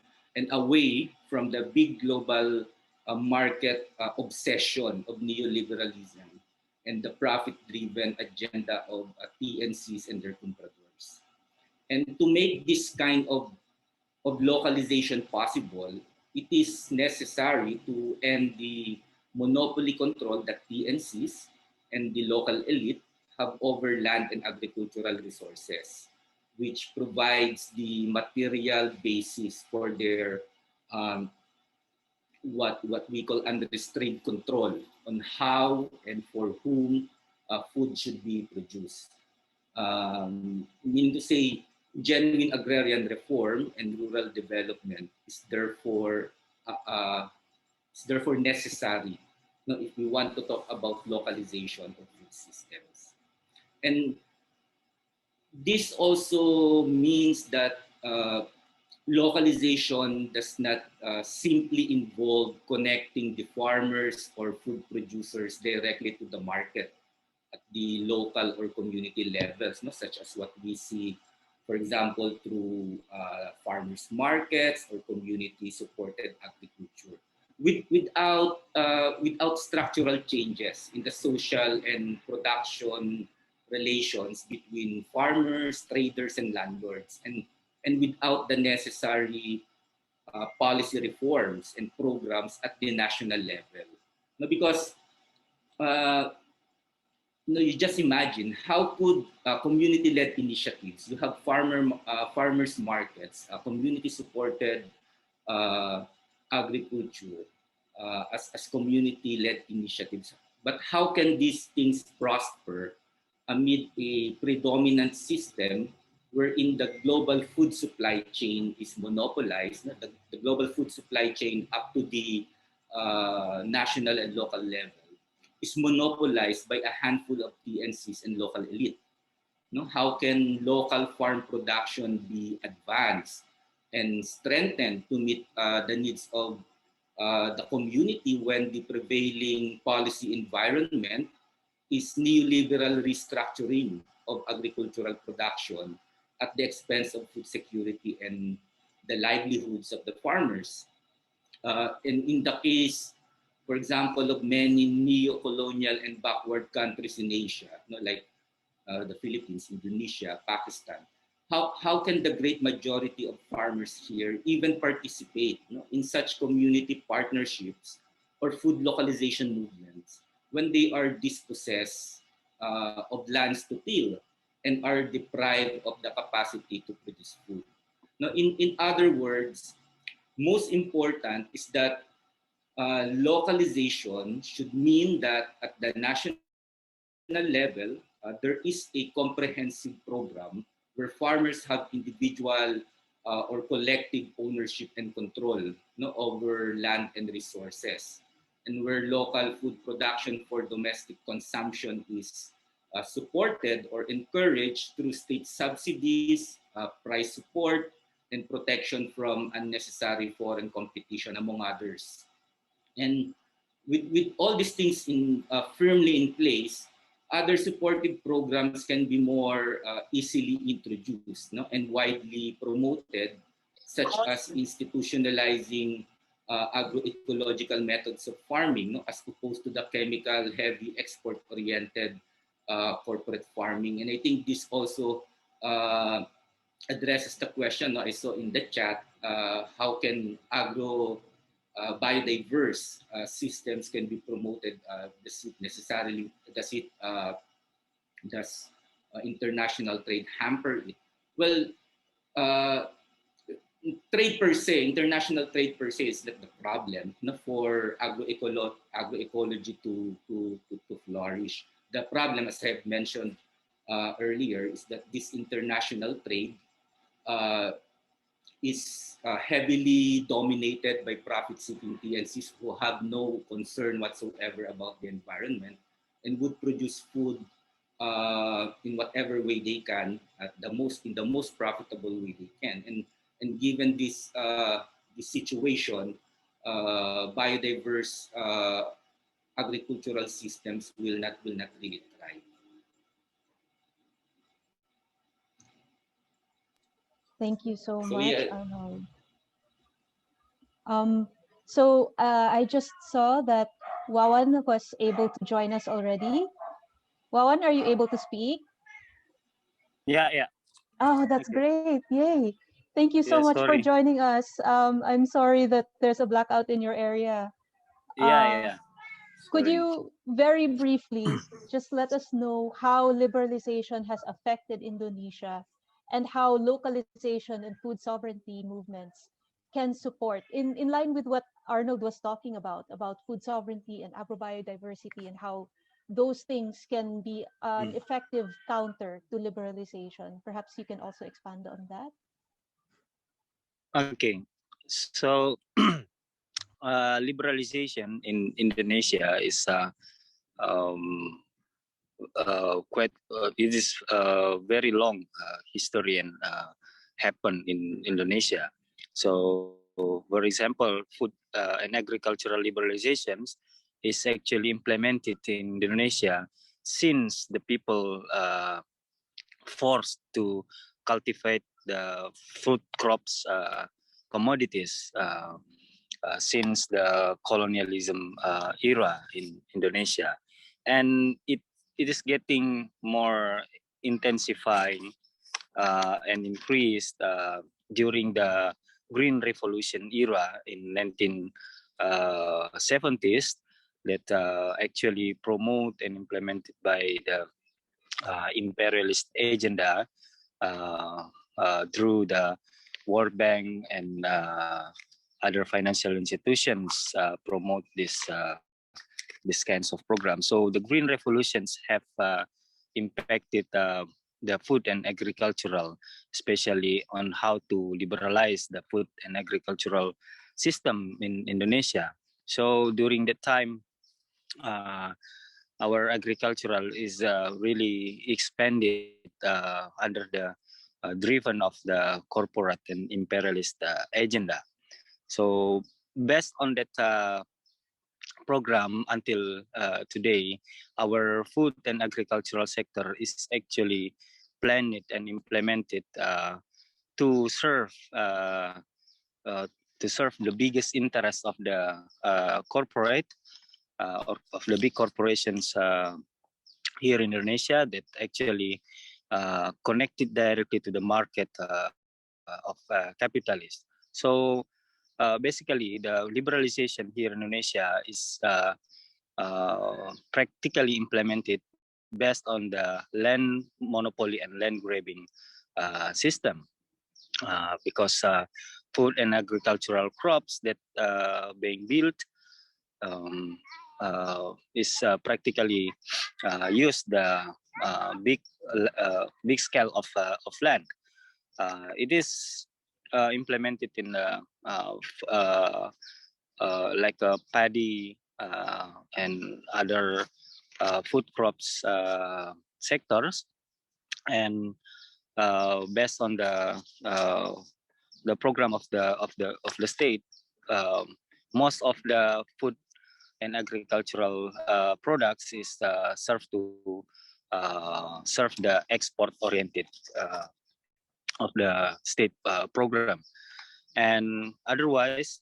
away from the big global market obsession of neoliberalism and the profit-driven agenda of TNCs and their compradors. And to make this kind of localization possible, it is necessary to end the monopoly control that TNCs and the local elite have over land and agricultural resources, which provides the material basis for their um, what we call unrestrained control on how and for whom food should be produced. Meaning to say, genuine agrarian reform and rural development uh, uh, is therefore necessary, you know, if we want to talk about localization of food systems. And this also means that localization does not simply involve connecting the farmers or food producers directly to the market at the local or community levels, no? Such as what we see for example, through farmers markets or community-supported agriculture, without structural changes in the social and production relations between farmers, traders, and landlords, and without the necessary policy reforms and programs at the national level. No, because you just imagine how could community-led initiatives, you have farmers markets, community-supported uh, agriculture as community-led initiatives. But how can these things prosper amid a predominant system wherein the global food supply chain is monopolized, the global food supply chain up to the national and local level is monopolized by a handful of TNCs and local elite? No? How can local farm production be advanced and strengthened to meet the needs of the community when the prevailing policy environment is neoliberal restructuring of agricultural production at the expense of food security and the livelihoods of the farmers? In the case, for example, of many neo-colonial and backward countries in Asia, like the Philippines, Indonesia, Pakistan, how can the great majority of farmers here even participate in such community partnerships or food localization movements when they are dispossessed of lands to till and are deprived of the capacity to produce food? Now, in other words, most important is that localization should mean that at the national level, there is a comprehensive program where farmers have individual or collective ownership and control over land and resources, and where local food production for domestic consumption is supported or encouraged through state subsidies, price support, and protection from unnecessary foreign competition, among others. And with all these things firmly in place, other supportive programs can be more easily introduced, and widely promoted, such as institutionalizing agroecological methods of farming, as opposed to the chemical-heavy, export-oriented corporate farming. And I think this also addresses the question I saw in the chat: how can biodiverse systems can be promoted? Does international trade hamper it? Well, uh, trade per se, international trade per se is not the problem for agroecology to flourish. The problem, as I've mentioned earlier, is that this international trade uh, is heavily dominated by profit-seeking TNCs who have no concern whatsoever about the environment and would produce food in whatever way they can, in the most profitable way they can. And given this situation, biodiverse agricultural systems will not really thrive. Thank you so So much, yeah, Arnold. Um, so I just saw that Wawan was able to join us already. Wawan, are you able to speak? Yeah, yeah. Oh, that's Okay. great. Yay. Thank you so Yeah, much for sorry. joining us. I'm sorry that there's a blackout in your area. Yeah, Uh, yeah. could Sorry. you very briefly just let us know how liberalization has affected Indonesia and how localization and food sovereignty movements can support, in line with what Arnold was talking about food sovereignty and agrobiodiversity, and how those things can be an Mm. effective counter to liberalization? Perhaps you can also expand on that. Okay. So, liberalization in Indonesia is um, quite. It is very long history and happened in Indonesia. So, for example, food and agricultural liberalizations is actually implemented in Indonesia since the people forced to cultivate the fruit crops commodities since the colonialism era in Indonesia, and it is getting more intensifying and increased during the Green Revolution era in 1970s that actually promote and implemented by the imperialist agenda through the World Bank and other financial institutions promote this kinds of programs. So the green revolutions have impacted the food and agricultural, especially on how to liberalize the food and agricultural system in Indonesia. So during that time, uh, our agricultural is really expanded under the driven of the corporate and imperialist agenda. So based on that program until today, our food and agricultural sector is actually planned and implemented to serve uh, to serve the biggest interest of the corporate or of the big corporations here in Indonesia that actually connected directly to the market of capitalists. So basically, the liberalization here in Indonesia is practically implemented based on the land monopoly and land grabbing system because food and agricultural crops that being built um, is practically use the big scale of land. It is implemented in the like paddy and other food crops sectors, and based on the program of the state, um, most of the food and agricultural products is served to serve the export oriented of the state program. And otherwise,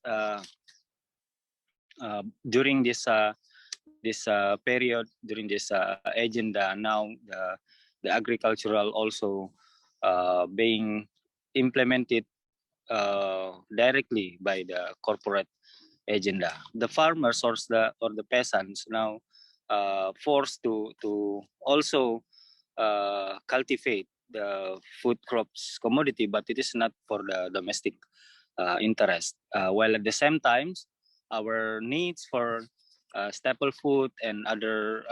during this period, during this agenda, now the agricultural also being implemented directly by the corporate agenda. The farmers or the peasants now forced to also cultivate the food crops commodity, but it is not for the domestic interest. While at the same time, our needs for staple food and other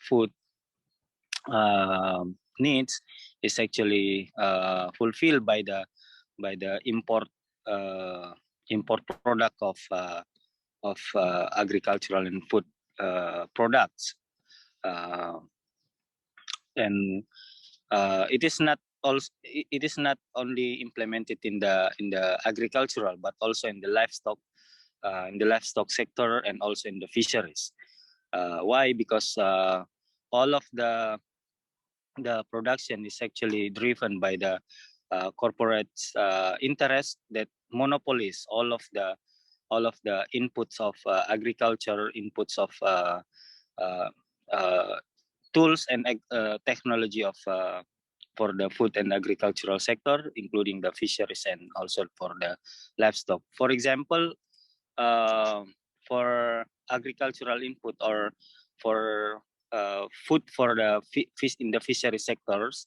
food needs is actually fulfilled by the import product of agricultural and food products, uh, and it is not only implemented in the agricultural but also in the livestock sector and also in the fisheries. Why? Because all of the production is actually driven by the corporate interest that monopolies all of the inputs of agriculture, inputs of uh, uh, tools and technology of for the food and agricultural sector, including the fisheries and also for the livestock. For example, uh, for agricultural input or for food for the fish in the fishery sectors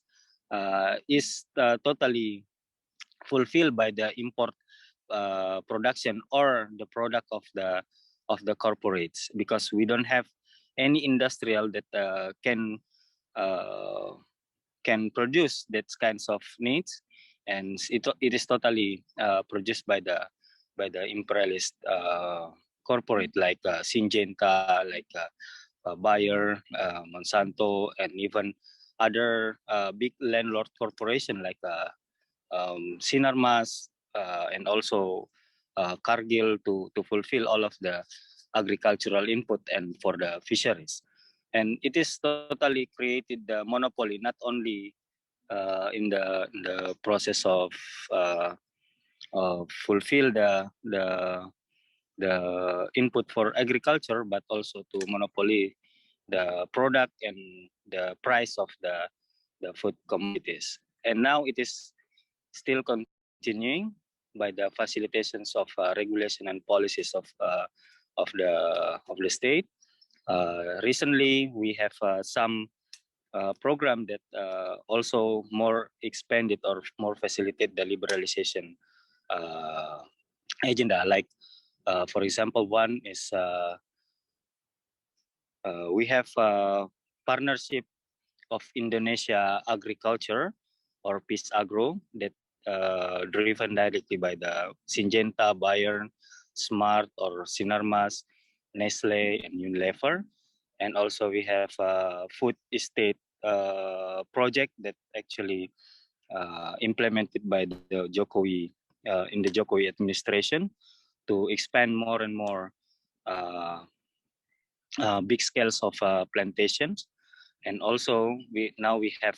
is totally fulfilled by the import production or the product of the corporates, because we don't have any industrial that uh, can produce that kinds of needs, and it is totally produced by the imperialist corporate like Syngenta, like Bayer, Monsanto, and even other big landlord corporation like Sinarmas and also Cargill to fulfill all of the agricultural input and for the fisheries. And it is totally created the monopoly not only in the process of fulfill the input for agriculture, but also to monopoly the product and the price of the food commodities. And now it is still continuing by the facilitations of regulation and policies of the state. Recently, we have some program that also more expanded or more facilitate the liberalization uh, agenda. Like, for example, one is we have a partnership of Indonesia Agriculture or Peace Agro that driven directly by the Syngenta, Bayern, Smart or Sinarmas, Nestle, and Unilever. And also we have a food estate project that actually implemented by the Jokowi in the Jokowi administration to expand more and more uh, big scales of plantations. And also we have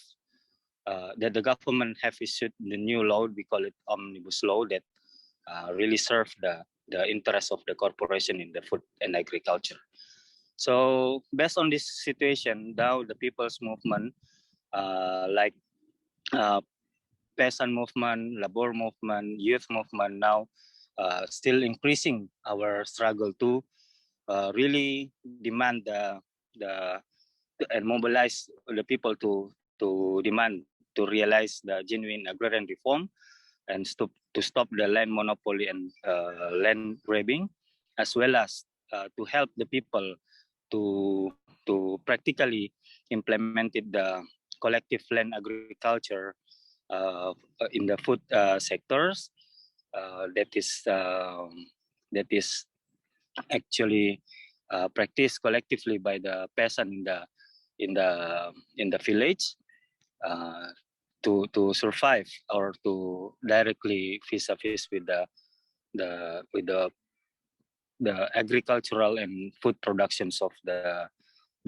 that the government have issued the new law, we call it omnibus law, that really serve the interest of the corporation in the food and agriculture. So based on this situation, now the people's movement, like uh, peasant movement, labor movement, youth movement, now still increasing our struggle to really demand the and mobilize the people to demand to realize the genuine agrarian reform and to stop the land monopoly and land grabbing, as well as to help the people to practically implemented the collective land agriculture in the food sectors that is actually practiced collectively by the peasant in the in the village uh, to survive or to directly vis-a-vis with the agricultural and food productions of the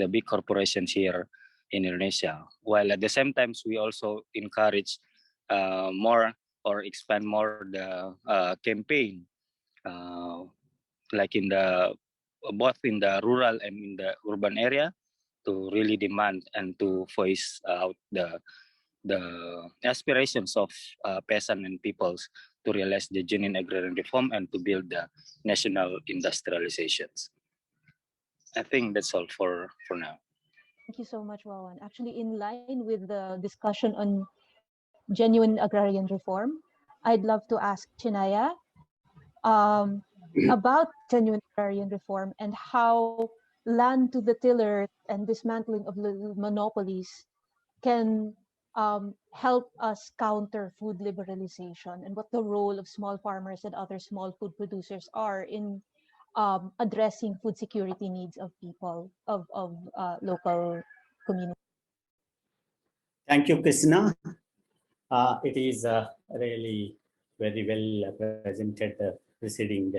big corporations here in Indonesia. While at the same time, we also encourage more or expand more the campaign, uh, like in the both in the rural and in the urban area, to really demand and to voice out the aspirations of peasant and peoples to realize the genuine agrarian reform and to build the national industrializations. I think that's all for now. Thank you so much, Wawan. Actually, in line with the discussion on genuine agrarian reform, I'd love to ask Chinaya um, about genuine agrarian reform and how land to the tiller and dismantling of monopolies can help us counter food liberalization, and what the role of small farmers and other small food producers are in addressing food security needs of people of local communities. Thank you, Christina. It is really very well presented. Preceding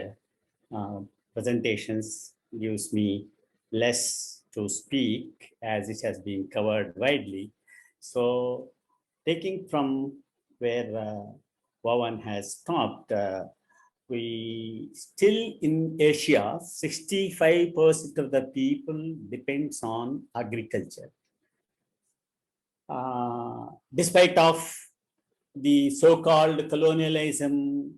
presentations gives me less to speak as it has been covered widely. So, taking from where Wawan has stopped, we still in Asia, 65% of the people depends on agriculture. Despite of the so-called colonialism,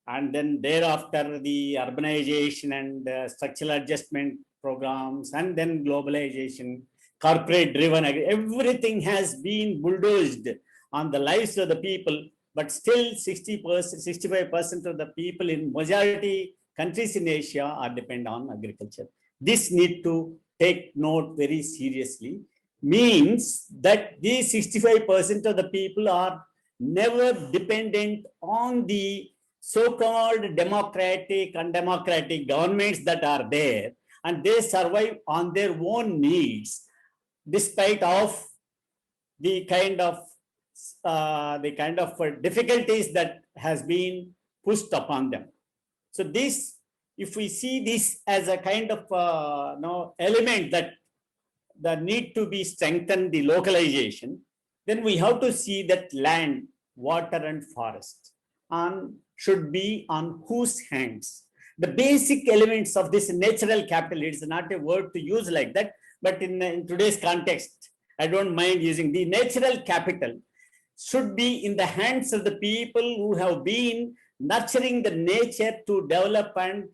and then thereafter the urbanization and structural adjustment programs, and then globalization, corporate driven, everything has been bulldozed on the lives of the people, but still 60%, 65% of the people in majority countries in Asia are dependent on agriculture. This need to take note very seriously. Means that these 65% of the people are never dependent on the so-called democratic and undemocratic governments that are there, and they survive on their own needs despite of the kind of difficulties that has been pushed upon them. So this, if we see this as a kind of element that the need to be strengthened, the localization, then we have to see that land, water, and forest should be on whose hands. The basic elements of this natural capital, it's not a word to use like that, but in today's context, I don't mind using the natural capital should be in the hands of the people who have been nurturing the nature to develop and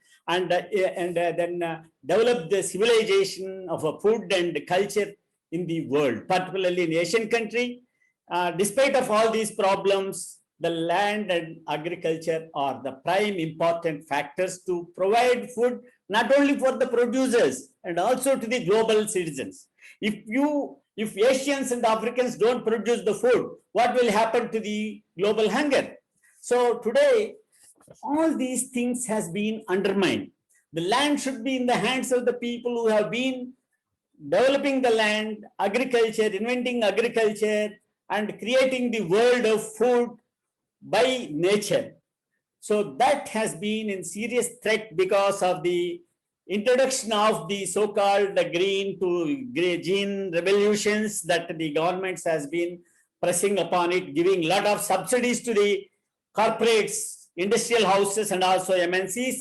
develop the civilization of a food and culture in the world, particularly in Asian country. Despite of all these problems, the land and agriculture are the prime important factors to provide food, not only for the producers and also to the global citizens. If Asians and Africans don't produce the food, what will happen to the global hunger? So today, all these things has been undermined. The land should be in the hands of the people who have been developing the land, agriculture, inventing agriculture, and creating the world of food by nature. So that has been in serious threat because of the introduction of the so-called green to green revolutions that the governments has been pressing upon it, giving a lot of subsidies to the corporates, industrial houses, and also MNCs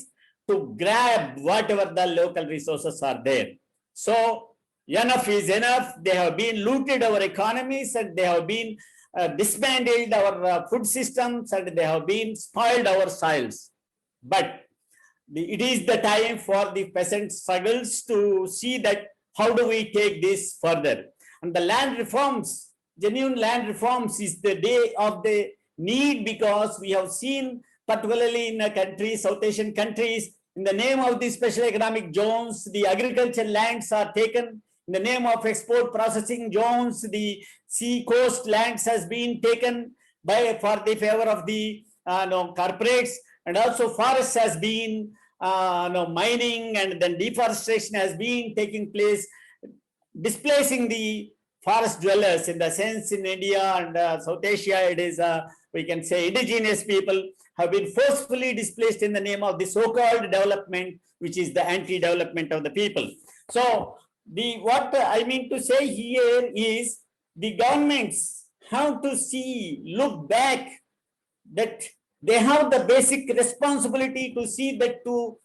to grab whatever the local resources are there. So enough is enough. They have been looted our economies, and they have been dismantled our food systems, and they have been spoiled our soils. But it is the time for the peasant struggles to see that how do we take this further. And the land reforms, genuine land reforms, is the day of the need, because we have seen, particularly in a country, South Asian countries, in the name of the special economic zones, the agriculture lands are taken. In the name of export processing zones, the sea coast lands has been taken for the favor of the corporates, and also forests has been mining, and then deforestation has been taking place, displacing the forest dwellers. In the sense, in India and South Asia, it is we can say indigenous people have been forcefully displaced in the name of the so-called development, which is the anti-development of the people. So what I mean to say here is the governments have to look back, that they have the basic responsibility to see that to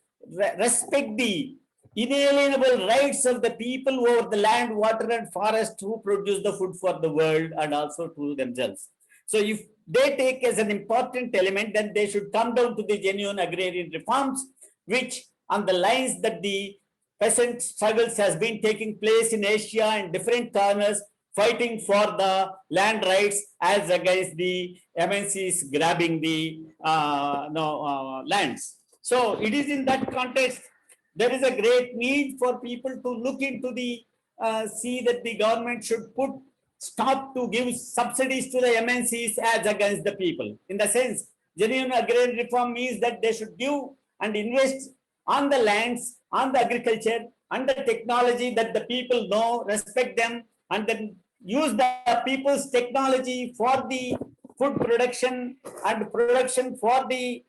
respect the inalienable rights of the people over the land, water, and forest who produce the food for the world and also to themselves. So if they take as an important element, then they should come down to the genuine agrarian reforms, which on the lines that the peasant struggles has been taking place in Asia and different corners, fighting for the land rights as against the MNCs grabbing the lands. So it is in that context, there is a great need for people to look into the, see that the government should stop to give subsidies to the MNCs as against the people. In the sense, genuine agrarian reform means that they should give and invest on the lands, on the agriculture, and the technology that the people know, respect them, and then use the people's technology for the food production and production for the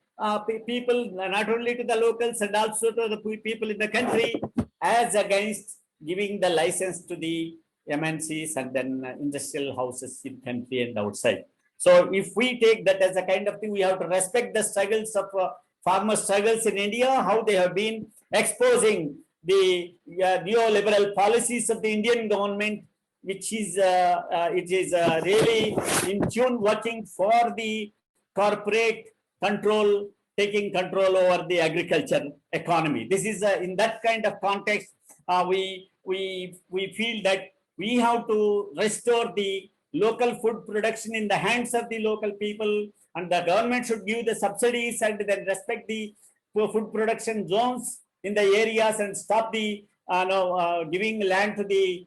people, not only to the locals and also to the people in the country, as against giving the license to the MNCs and then industrial houses in country and outside. So if we take that as a kind of thing, we have to respect the struggles of farmer struggles in India, how they have been exposing the neoliberal policies of the Indian government, which is it is really in tune working for the corporate control, taking control over the agriculture economy. This is in that kind of context, we feel that we have to restore the local food production in the hands of the local people, and the government should give the subsidies and then respect the food production zones in the areas and stop the giving land to the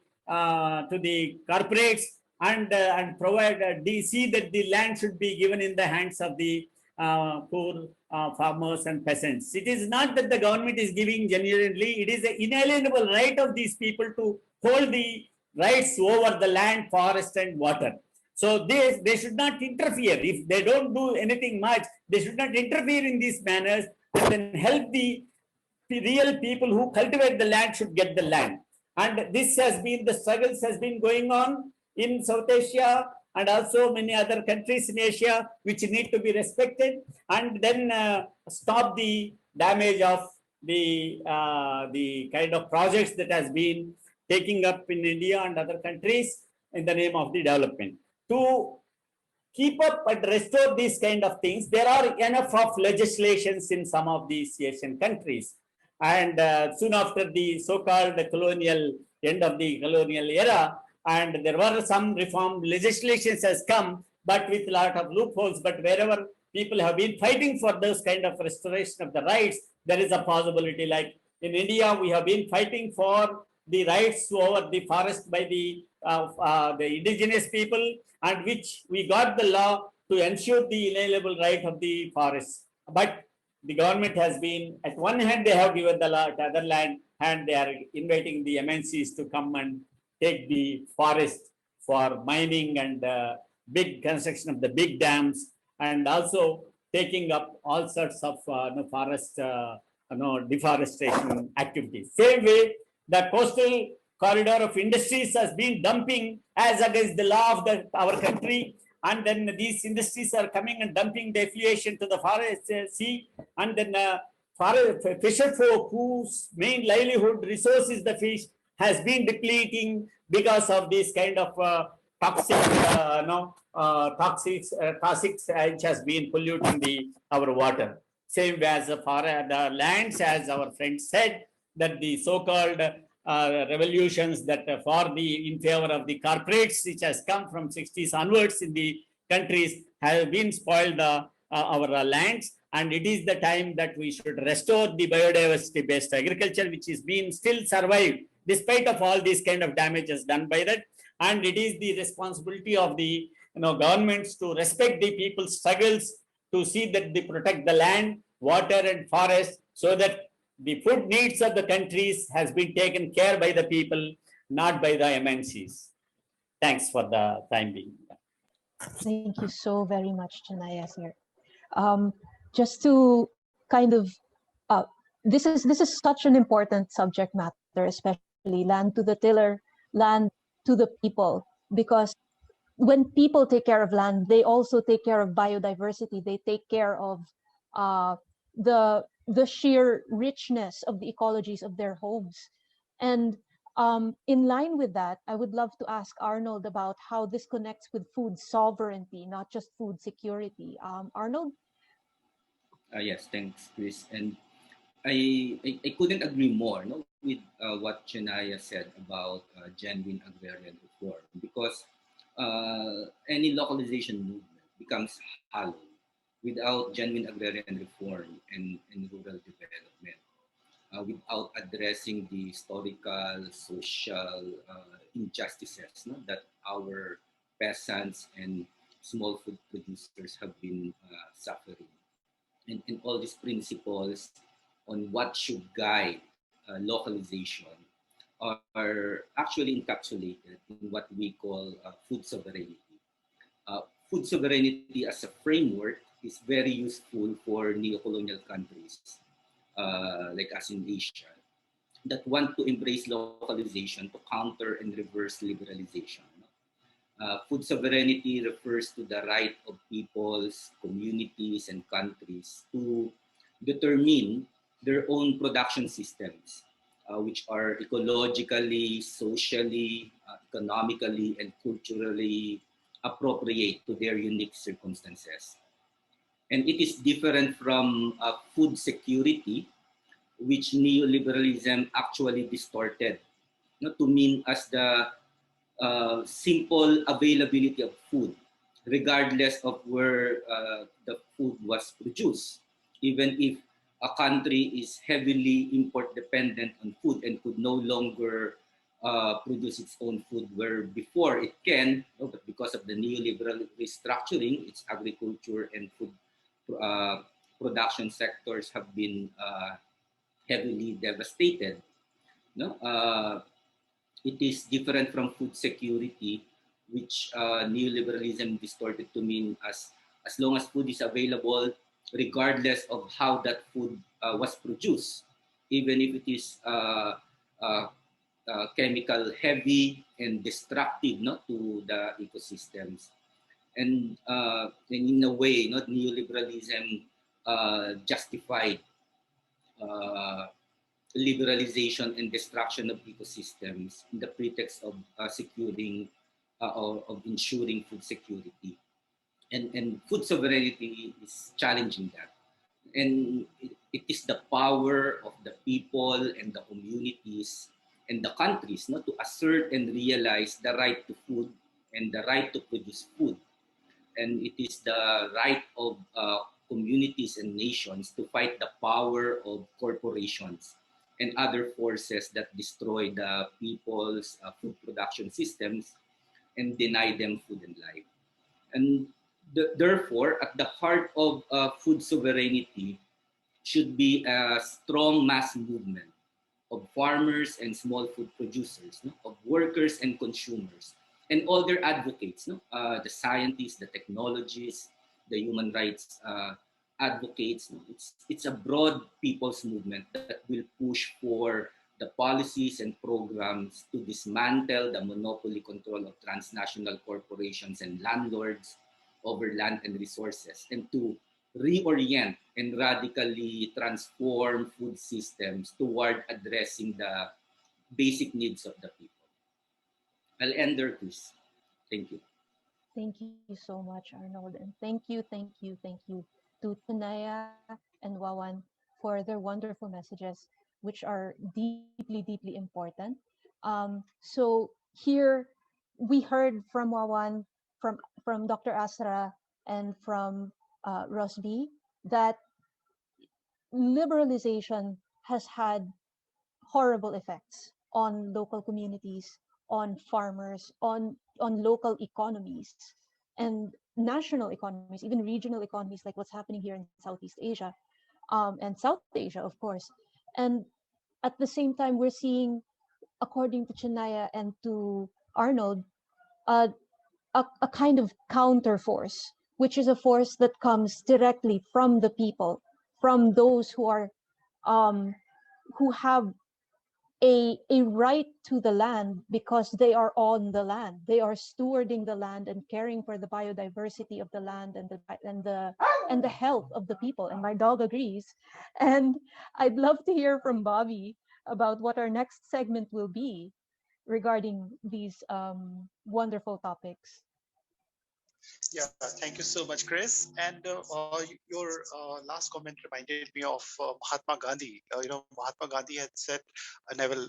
corporates, and provide see that the land should be given in the hands of the poor farmers and peasants. It is not that the government is giving genuinely, it is an inalienable right of these people to hold the rights over the land, forest, and water. So they should not interfere. If they don't do anything much, they should not interfere in these manners, and then help the real people who cultivate the land should get the land. And this has been, the struggles has been going on in South Asia and also many other countries in Asia which need to be respected, and then stop the damage of the kind of projects that has been taking up in India and other countries in the name of the development. To keep up and restore these kind of things, there are enough of legislations in some of these Asian countries. And soon after the so-called colonial end of the colonial era, and there were some reform legislations has come, but with a lot of loopholes. But wherever people have been fighting for those kind of restoration of the rights, there is a possibility. Like in India, we have been fighting for the rights over the forest by the indigenous people, and which we got the law to ensure the inalienable right of the forest. But the government has been, at one hand, they have given the law, at the other land, and they are inviting the MNCs to come and take the forest for mining and big construction of the big dams, and also taking up all sorts of forest deforestation activities. Same way, the coastal corridor of industries has been dumping as against the law of our country, and then these industries are coming and dumping the affiliation to the forest sea, and then fisher folk whose main livelihood resource is the fish has been depleting because of this kind of toxic toxics which has been polluting our water. Same as the lands, as our friend said, that the so-called revolutions that in favor of the corporates, which has come from 60s onwards in the countries, have been spoiled our lands, and it is the time that we should restore the biodiversity based agriculture, which is being still survived despite of all these kind of damages done by that. And it is the responsibility of the governments to respect the people's struggles, to see that they protect the land, water and forest, so that the food needs of the countries has been taken care by the people, not by the MNCs. Thanks for the time being. Thank you so very much, Chanaya, sir. Just to kind of, this is such an important subject matter, especially land to the tiller, land to the people, because when people take care of land, they also take care of biodiversity. They take care of the sheer richness of the ecologies of their homes. And in line with that, I would love to ask Arnold about how this connects with food sovereignty, not just food security. Arnold? Yes, thanks, Chris. And I couldn't agree more with what Chenaya said about genuine agrarian reform, because any localization movement becomes hollow without genuine agrarian reform and rural development, without addressing the historical, social injustices that our peasants and small food producers have been suffering. And all these principles on what should guide localization are actually encapsulated in what we call food sovereignty. Food sovereignty as a framework is very useful for neo-colonial countries like us in Asia that want to embrace localization to counter and reverse liberalization. Food sovereignty refers to the right of peoples, communities, and countries to determine their own production systems, which are ecologically, socially, economically, and culturally appropriate to their unique circumstances. And it is different from food security, which neoliberalism actually distorted to mean as the simple availability of food, regardless of where the food was produced. Even if a country is heavily import dependent on food and could no longer produce its own food, where before it can, but because of the neoliberal restructuring, its agriculture and food production sectors have been heavily devastated. No? It is different from food security, which neoliberalism distorted to mean as long as food is available, regardless of how that food was produced, even if it is chemical heavy and destructive to the ecosystems. and in a way, not neoliberalism justified uh, liberalization and destruction of ecosystems in the pretext of securing or of ensuring food security. And food sovereignty is challenging that. And it is the power of the people and the communities and the countries, to assert and realize the right to food and the right to produce food. And it is the right of communities and nations to fight the power of corporations and other forces that destroy the people's food production systems and deny them food and life. And therefore, at the heart of food sovereignty should be a strong mass movement of farmers and small food producers, no? Of workers and consumers, and all their advocates, no? The scientists, the technologists, the human rights advocates. No? It's a broad people's movement that will push for the policies and programs to dismantle the monopoly control of transnational corporations and landlords over land and resources, and to reorient and radically transform food systems toward addressing the basic needs of the people. I'll end there, Chris. Thank you. Thank you so much, Arnold. And thank you to Tanaya and Wawan for their wonderful messages, which are deeply important. So here we heard from Wawan, from Dr. Asra, and from Rosby that liberalization has had horrible effects on local communities, on farmers, on local economies, and national economies, even regional economies, like what's happening here in Southeast Asia, and South Asia, of course. And at the same time, we're seeing, according to Chinaya and to Arnold, uh, a kind of counter force, which is a force that comes directly from the people, from those um, who have a right to the land because they are on the land. They are stewarding the land and caring for the biodiversity of the land and the health of the people. And my dog agrees. And I'd love to hear from Bobby about what our next segment will be regarding these wonderful topics. Yeah, thank you so much, Chris. And your last comment reminded me of Mahatma Gandhi. Mahatma Gandhi had said, and I will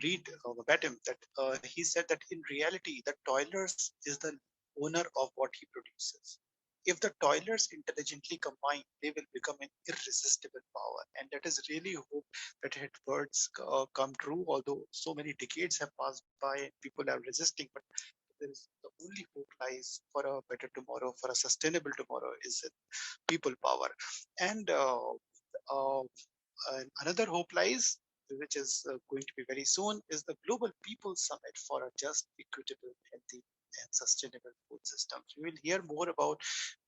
read verbatim, that he said that in reality, the toilers is the owner of what he produces. If the toilers intelligently combine, they will become an irresistible power. And that is really hope that his words come true, although so many decades have passed by and people are resisting. But there is the only hope lies for a better tomorrow, for a sustainable tomorrow, is in people power. And uh, and another hope lies, which is going to be very soon, is the Global People's Summit for a just, equitable, healthy, and sustainable food systems. We will hear more about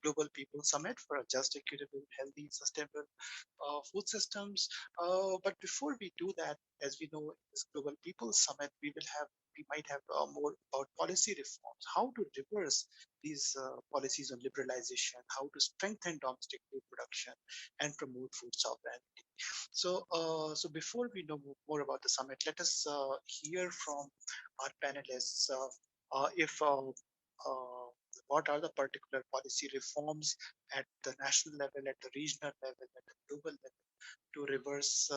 Global People's Summit for a just, equitable, healthy, sustainable food systems. But before we do that, as we know, in this Global People's Summit, we might have more about policy reforms, how to reverse these policies on liberalization, how to strengthen domestic food production, and promote food sovereignty. So before we know more about the summit, let us hear from our panelists if what are the particular policy reforms at the national level, at the regional level, at the global level to reverse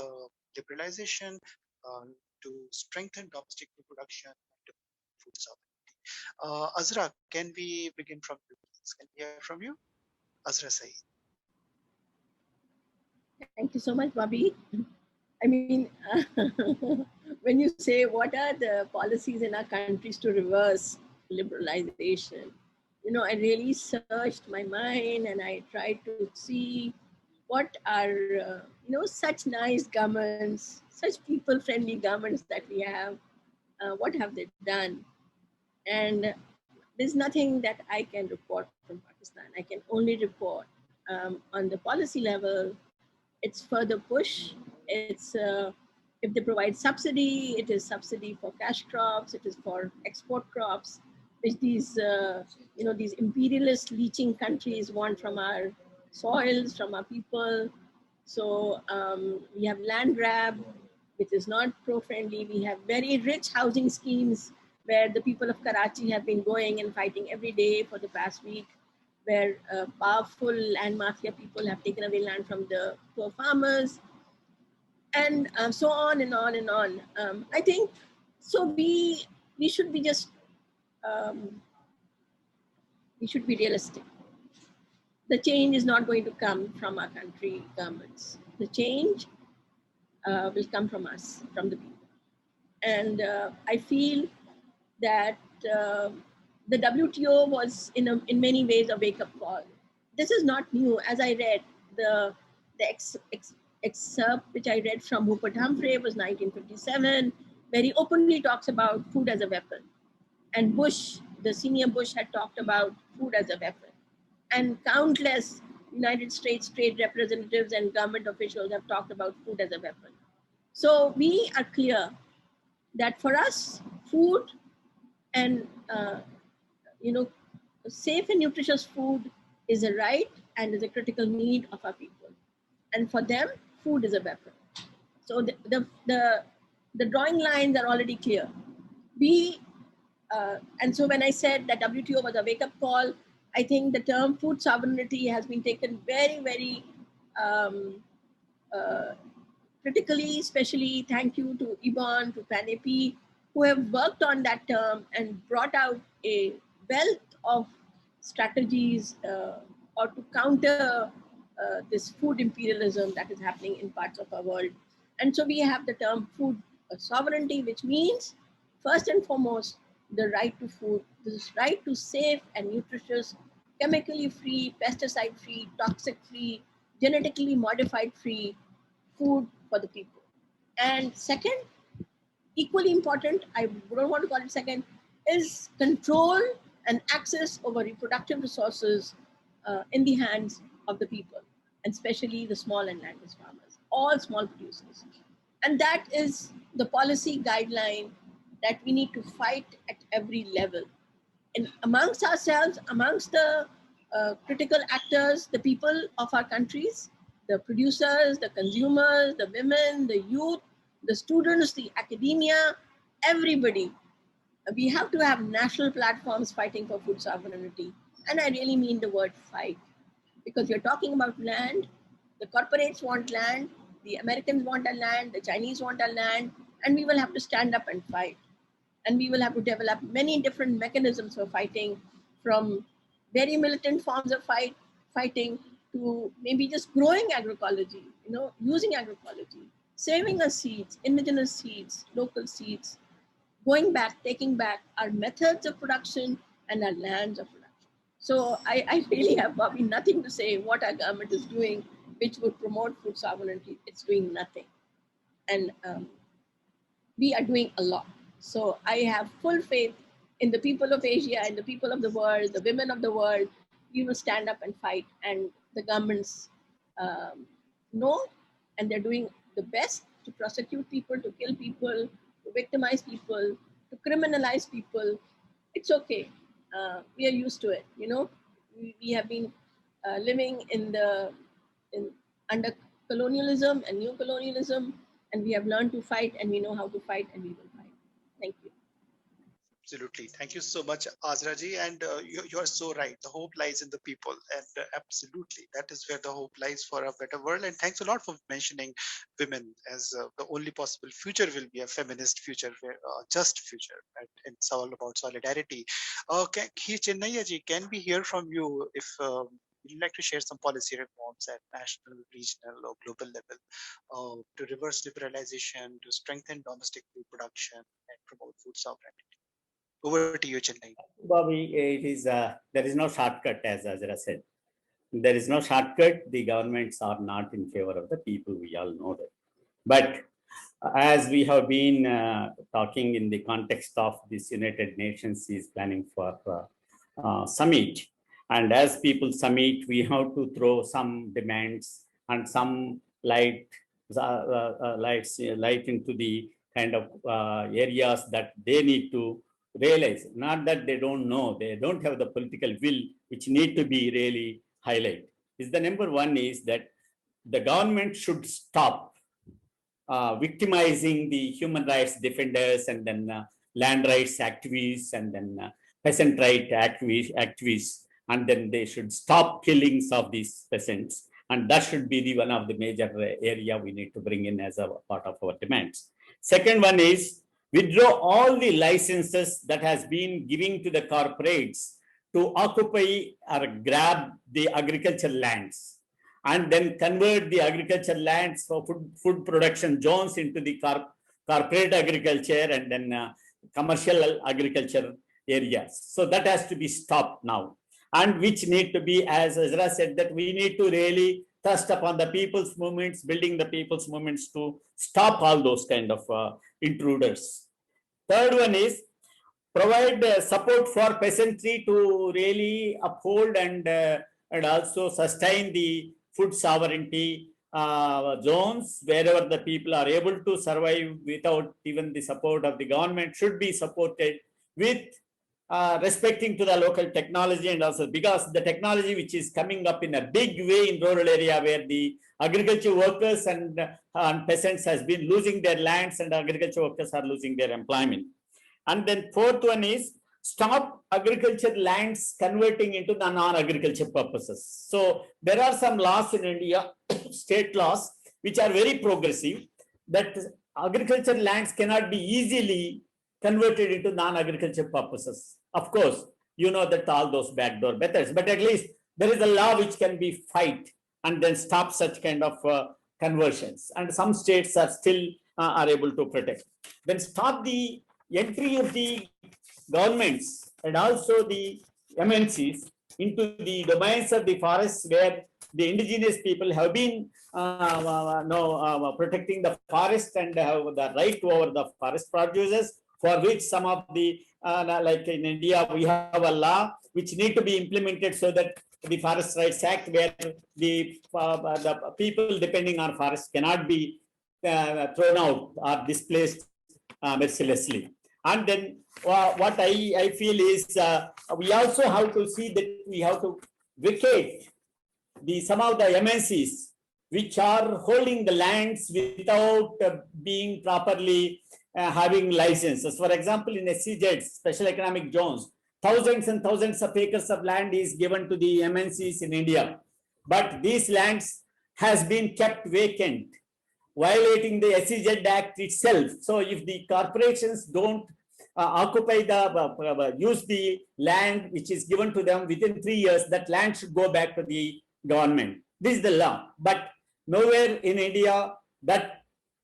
liberalization, uh, to strengthen domestic food production, and to food sovereignty. Azra, can we begin from you, please? Can we hear from you? Azra Saeed. Thank you so much, Bobby. I mean, when you say what are the policies in our countries to reverse liberalization, I really searched my mind and I tried to see what are, such nice governments, such people-friendly governments that we have, what have they done? And there's nothing that I can report from Pakistan. I can only report on the policy level. It's further push. It's if they provide subsidy, it is subsidy for cash crops. It is for export crops. which these these imperialist leeching countries want from our soils, from our people. So we have land grab, which is not pro-friendly. We have very rich housing schemes where the people of Karachi have been going and fighting every day for the past week, where powerful land mafia people have taken away land from the poor farmers, and so on and on and on. I think so. We should be just um, we should be realistic. The change is not going to come from our country governments. The change will come from us, from the people. And I feel that the WTO was in many ways a wake-up call. This is not new. As I read, the excerpt which I read from Rupert Humphrey was 1957, where he openly talks about food as a weapon. And Bush, the senior Bush, had talked about food as a weapon. And countless United States trade representatives and government officials have talked about food as a weapon. So we are clear that for us, food and safe and nutritious food is a right and is a critical need of our people. And for them, food is a weapon. So the drawing lines are already clear. And so when I said that WTO was a wake-up call, I think the term food sovereignty has been taken very, very um, uh, critically, especially thank you to Ibon, to PANAP, who have worked on that term and brought out a wealth of strategies or to counter this food imperialism that is happening in parts of our world. And so we have the term food sovereignty, which means first and foremost, the right to food, this right to safe and nutritious, chemically free, pesticide free, toxic free, genetically modified free food for the people. And second, equally important, I don't want to call it second, is control and access over reproductive resources in the hands of the people, and especially the small and landless farmers, all small producers. And that is the policy guideline that we need to fight at every level. And amongst ourselves, amongst the critical actors, the people of our countries, the producers, the consumers, the women, the youth, the students, the academia, everybody. We have to have national platforms fighting for food sovereignty. And I really mean the word fight, because we're talking about land. The corporates want land, the Americans want our land, the Chinese want our land, and we will have to stand up and fight. And we will have to develop many different mechanisms for fighting, from very militant forms of fighting to maybe just growing agroecology, using agroecology, saving our seeds, indigenous seeds, local seeds, going back, taking back our methods of production and our lands of production. So I really have, Bobby, nothing to say what our government is doing, which would promote food sovereignty. It's doing nothing. And we are doing a lot. So I have full faith in the people of Asia and the people of the world, the women of the world. We will stand up and fight, and the governments know, and they're doing the best to prosecute people, to kill people, to victimize people, to criminalize people. It's okay. We are used to it. We have been living in under colonialism and new colonialism, and we have learned to fight, and we know how to fight, and we will fight. Thank you. Absolutely. Thank you so much, Azraji. And you are so right. The hope lies in the people. And absolutely, that is where the hope lies for a better world. And thanks a lot for mentioning women as the only possible future will be a feminist future, where, just future. And it's all about solidarity. Chennaiya ji, can we hear from you if you'd like to share some policy reforms at national, regional, or global level to reverse liberalization, to strengthen domestic food production, and promote food sovereignty? Over to you, Chennai. Bobby, it is there is no shortcut, as Azra said. There is no shortcut. The governments are not in favor of the people. We all know that. But as we have been talking in the context of this United Nations is planning for summit, and as people summit, we have to throw some demands and some light into the kind of areas that they need to realize, not that they don't know, they don't have the political will, which need to be really highlighted. Is the number one is that the government should stop victimizing the human rights defenders and then land rights activists and then peasant right activists, and then they should stop killings of these peasants. And that should be the one of the major area we need to bring in as a part of our demands. Second one is withdraw all the licenses that has been giving to the corporates to occupy or grab the agricultural lands and then convert the agriculture lands for food production zones into the corporate agriculture and then commercial agriculture areas. So that has to be stopped now, and which need to be, as Ezra said, that we need to really thrust upon the people's movements, building the people's movements to stop all those kind of intruders. Third one is provide support for peasantry to really uphold and also sustain the food sovereignty zones wherever the people are able to survive without even the support of the government should be supported with respecting to the local technology, and also because the technology which is coming up in a big way in rural area where the agriculture workers and peasants has been losing their lands and agriculture workers are losing their employment. And then fourth one is stop agriculture lands converting into the non-agriculture purposes. So there are some laws in India, state laws, which are very progressive, that agriculture lands cannot be easily converted into non-agriculture purposes. Of course, you know that all those backdoor methods, but at least there is a law which can be fight and then stop such kind of conversions. And some states are still are able to protect. Then stop the entry of the governments and also the MNCs into the domains of the forests where the indigenous people have been protecting the forest and have the right over the forest producers, for which some of the, like in India, we have a law which need to be implemented so that the Forest Rights Act, where the people depending on forest cannot be thrown out or displaced mercilessly. And then what I feel is we also have to see that we have to vacate some of the MNCs which are holding the lands without being properly having licenses. For example, in SEZs, special economic zones, thousands and thousands of acres of land is given to the MNCs in India, but these lands has been kept vacant, violating the SEZ Act itself. So if the corporations don't occupy use the land which is given to them within 3 years, that land should go back to the government. This is the law, but nowhere in India that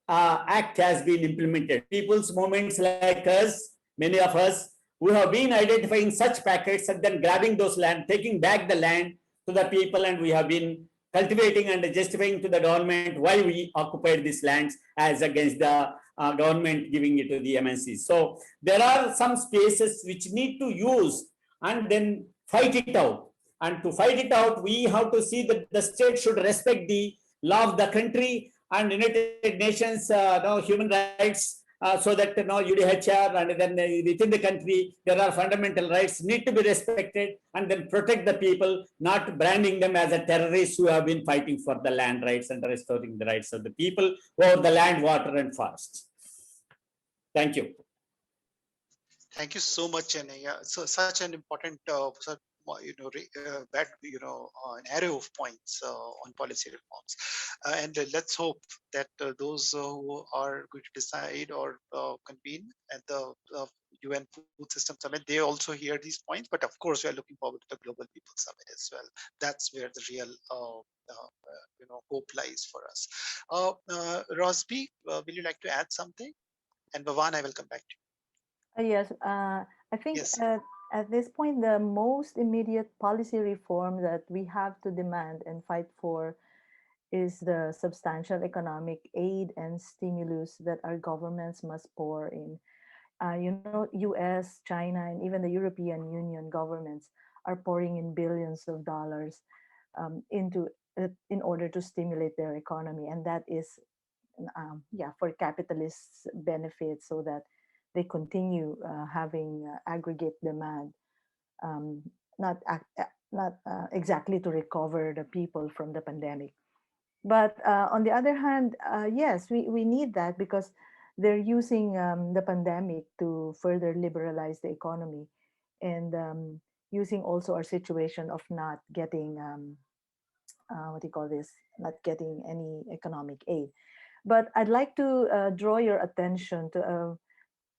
act has been implemented. People's movements like us, many of us, who have been identifying such packets and then grabbing those land, taking back the land to the people, and we have been cultivating and justifying to the government why we occupied these lands as against the government giving it to the MNCs. So there are some spaces which need to use and then fight it out. And to fight it out, we have to see that the state should respect the law of the country and United Nations human rights, so that UDHR and then within the country there are fundamental rights need to be respected, and then protect the people, not branding them as a terrorists who have been fighting for the land rights and restoring the rights of the people over the land, water, and forests. Thank you. Thank you so much, Chennai. So such an important, an array of points on policy reforms, and let's hope that those who are going to decide or convene at the UN Food System Summit, they also hear these points. But of course, we are looking forward to the Global People Summit as well. That's where the real, hope lies for us. Rosby, will you like to add something? And Bhavan, I will come back to Yes, I you. think Yes. at this point, the most immediate policy reform that we have to demand and fight for is the substantial economic aid and stimulus that our governments must pour in. US, China, and even the European Union governments are pouring in billions of dollars into in order to stimulate their economy, and that is, for capitalists' benefit, so that they continue having aggregate demand, um, not exactly to recover the people from the pandemic. But on the other hand, yes, we need that because they're using the pandemic to further liberalize the economy, and using also our situation of not getting what do you call this, not getting any economic aid. But I'd like to draw your attention to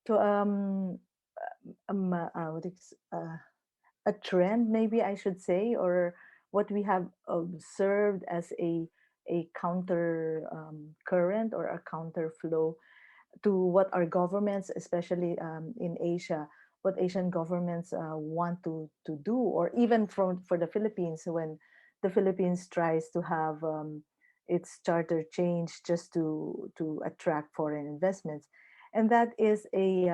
what is, a trend, maybe I should say, or what we have observed as a counter current or a counter flow to what our governments, especially in Asia, what Asian governments want to do, or even for the Philippines, when the Philippines tries to have its charter changed just to attract foreign investments, and that is a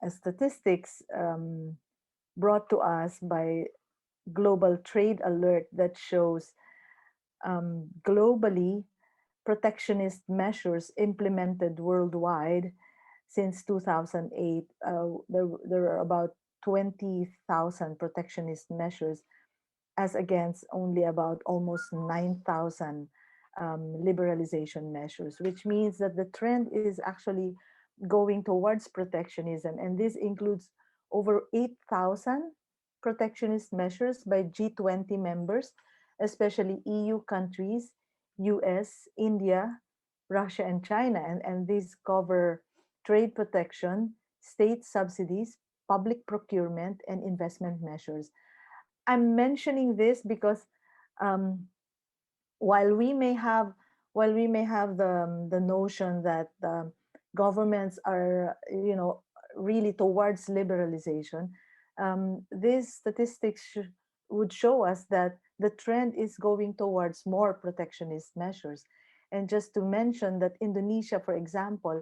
statistics brought to us by Global Trade Alert that shows globally protectionist measures implemented worldwide since 2008. There are about 20,000 protectionist measures, as against only about almost 9,000 liberalization measures, which means that the trend is actually going towards protectionism. And this includes over 8,000 protectionist measures by G20 members, especially EU countries, US, India, Russia, and China. And these cover trade protection, state subsidies, public procurement, and investment measures. I'm mentioning this because um, while we may have the notion that governments are, really towards liberalization, these statistics would show us that the trend is going towards more protectionist measures. And just to mention that Indonesia, for example,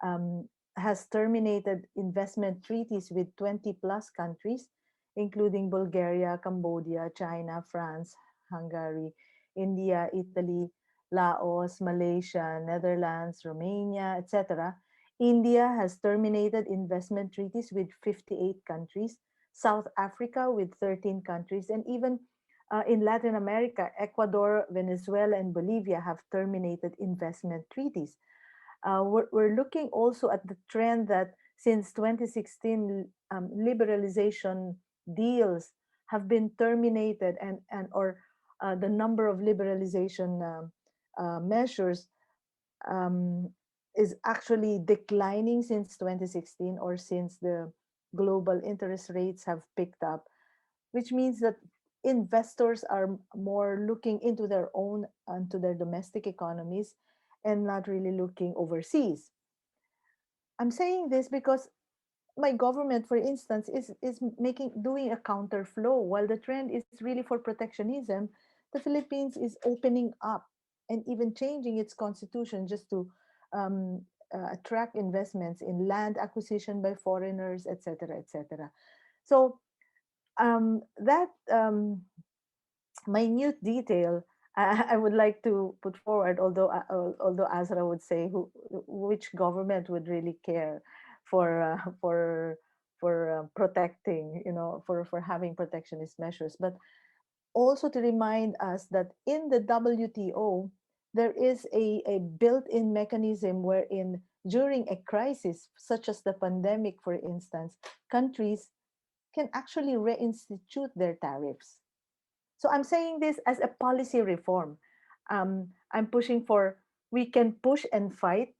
um, has terminated investment treaties with 20 plus countries, including Bulgaria, Cambodia, China, France, Hungary, India, Italy, Laos, Malaysia, Netherlands, Romania, etc. India has terminated investment treaties with 58 countries, South Africa with 13 countries, and even in Latin America, Ecuador, Venezuela, and Bolivia have terminated investment treaties. We're looking also at the trend that since 2016, liberalization deals have been terminated, and or the number of liberalization measures um, is actually declining since 2016, or since the global interest rates have picked up, which means that investors are more looking into their own, into their domestic economies, and not really looking overseas. I'm saying this because my government, for instance, is making doing a counter flow. While the trend is really for protectionism, the Philippines is opening up and even changing its constitution just to attract investments in land acquisition by foreigners, etc., etc. So that minute detail I would like to put forward, although Azra would say which government would really care for protecting, for having protectionist measures, but also to remind us that in the WTO there is a built-in mechanism wherein during a crisis such as the pandemic, for instance, countries can actually reinstitute their tariffs. So I'm saying this as a policy reform. I'm pushing for, we can push and fight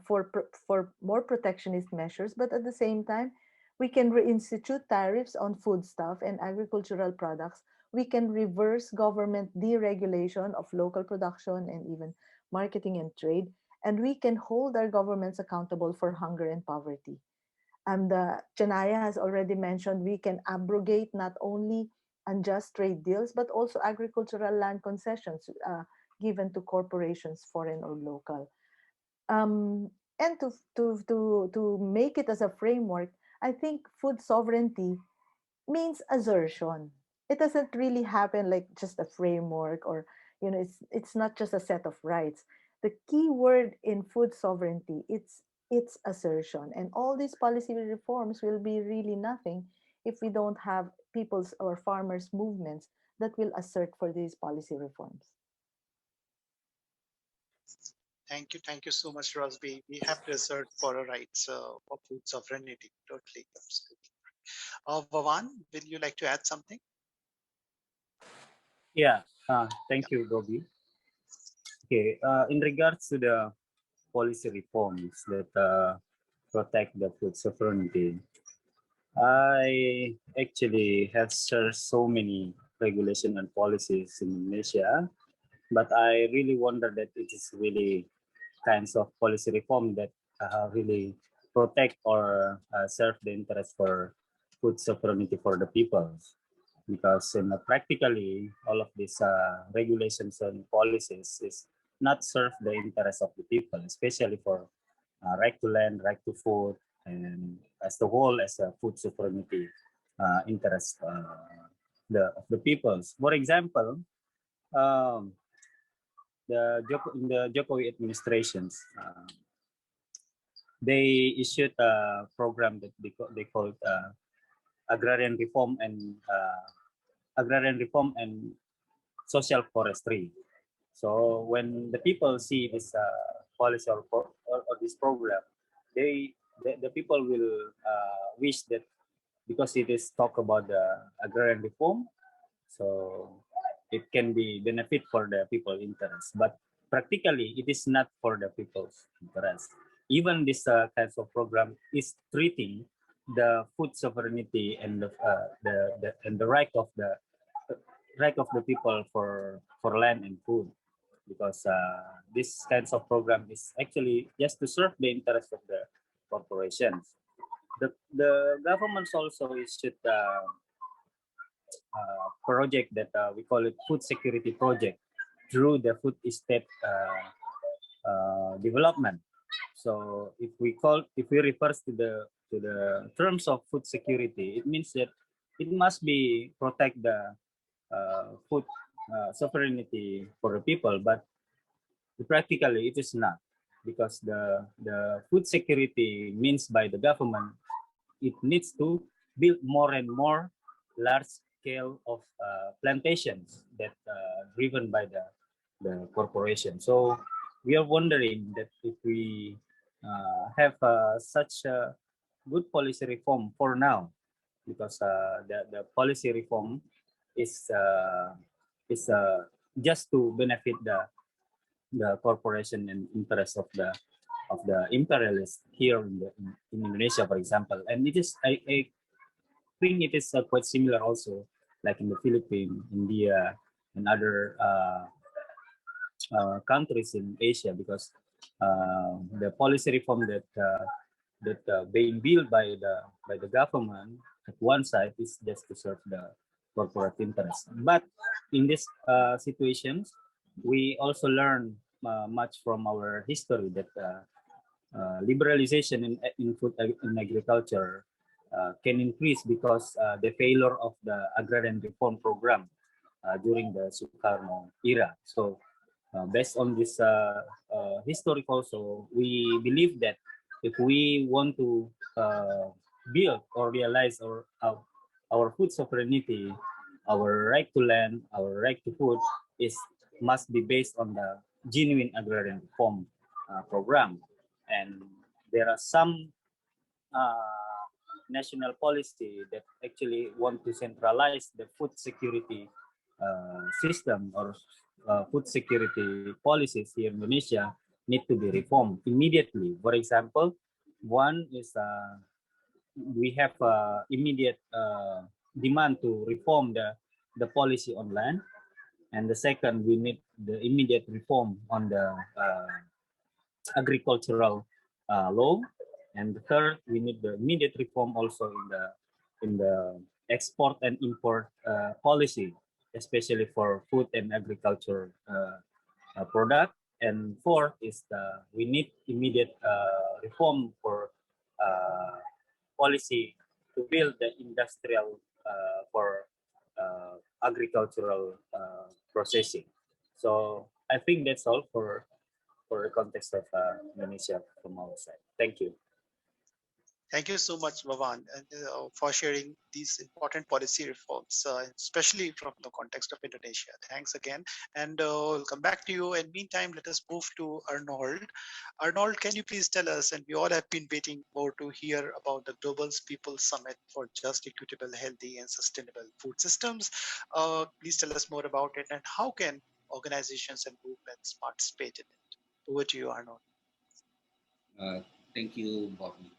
for more protectionist measures, but at the same time, we can reinstitute tariffs on foodstuff and agricultural products. We can reverse government deregulation of local production and even marketing and trade. And we can hold our governments accountable for hunger and poverty. And Chanaya has already mentioned we can abrogate not only unjust trade deals, but also agricultural land concessions given to corporations, foreign or local. Um, and to make it as a framework, I think food sovereignty means assertion. It doesn't really happen like just a framework, or it's not just a set of rights. The key word in food sovereignty, it's its assertion. And all these policy reforms will be really nothing if we don't have people's or farmers' movements that will assert for these policy reforms. Thank you so much, Rosby. We have to assert for our rights of food sovereignty. Totally, absolutely. Vavan, will you like to add something? Yeah, Yeah. thank you, Bobby. Okay, in regards to the policy reforms that protect the food sovereignty, I actually have searched so many regulation and policies in Indonesia, but I really wonder that it is really kinds of policy reform that really protect or serve the interest for food sovereignty for the people. Because practically all of these regulations and policies is not serve the interest of the people, especially for right to land, right to food, and as the whole as a food sovereignty interest of the peoples. For example, um, in the Jokowi administrations, they issued a program that they called agrarian reform and agrarian reform and social forestry. So when the people see this policy or this program, the people will wish that because it is talk about the agrarian reform, so it can be benefit for the people interest. But practically, it is not for the people's interest. Even this kinds of program is treating the food sovereignty and the right of the people for land and food, because this kinds of program is actually just to serve the interest of the corporations. The governments also issued project that we call it food security project through the food estate development. So if we refers to the terms of food security, it means that it must be protect the food sovereignty for the people, but practically it is not, because the food security means by the government, it needs to build more and more large scale of plantations that driven by the corporation. So we are wondering that if we have such a good policy reform for now, because the policy reform is uh, is just to benefit the corporation and interest of the imperialists here in Indonesia, for example. And it is I think it is quite similar also, like in the Philippines, India, and other countries in Asia, because the policy reform that being built by the government at one side is just to serve the corporate interest. But in these situations, we also learn much from our history that liberalization in food in agriculture can increase because the failure of the agrarian reform program during the Sukarno era. So based on this history also, we believe that if we want to build or realize our food sovereignty, our right to land, our right to food is must be based on the genuine agrarian reform program. And there are some national policy that actually want to centralize the food security system or food security policies here in Indonesia need to be reformed immediately. For example, one is we have immediate demand to reform the policy on land, and the second we need the immediate reform on the agricultural law, and the third we need the immediate reform also in the export and import policy, especially for food and agriculture product. And fourth is we need immediate reform for uh, policy to build the industrial for agricultural processing. So I think that's all for for the context of Indonesia from our side. Thank you. Thank you so much, Bhavan, for sharing these important policy reforms, especially from the context of Indonesia. Thanks again. And we'll come back to you. And meantime, let us move to Arnold. Arnold, can you please tell us, and we all have been waiting more to hear about the Global People's Summit for Just, Equitable, Healthy, and Sustainable Food Systems. Please tell us more about it and how can organizations and movements participate in it. Over to you, Arnold. Thank you, Bobby.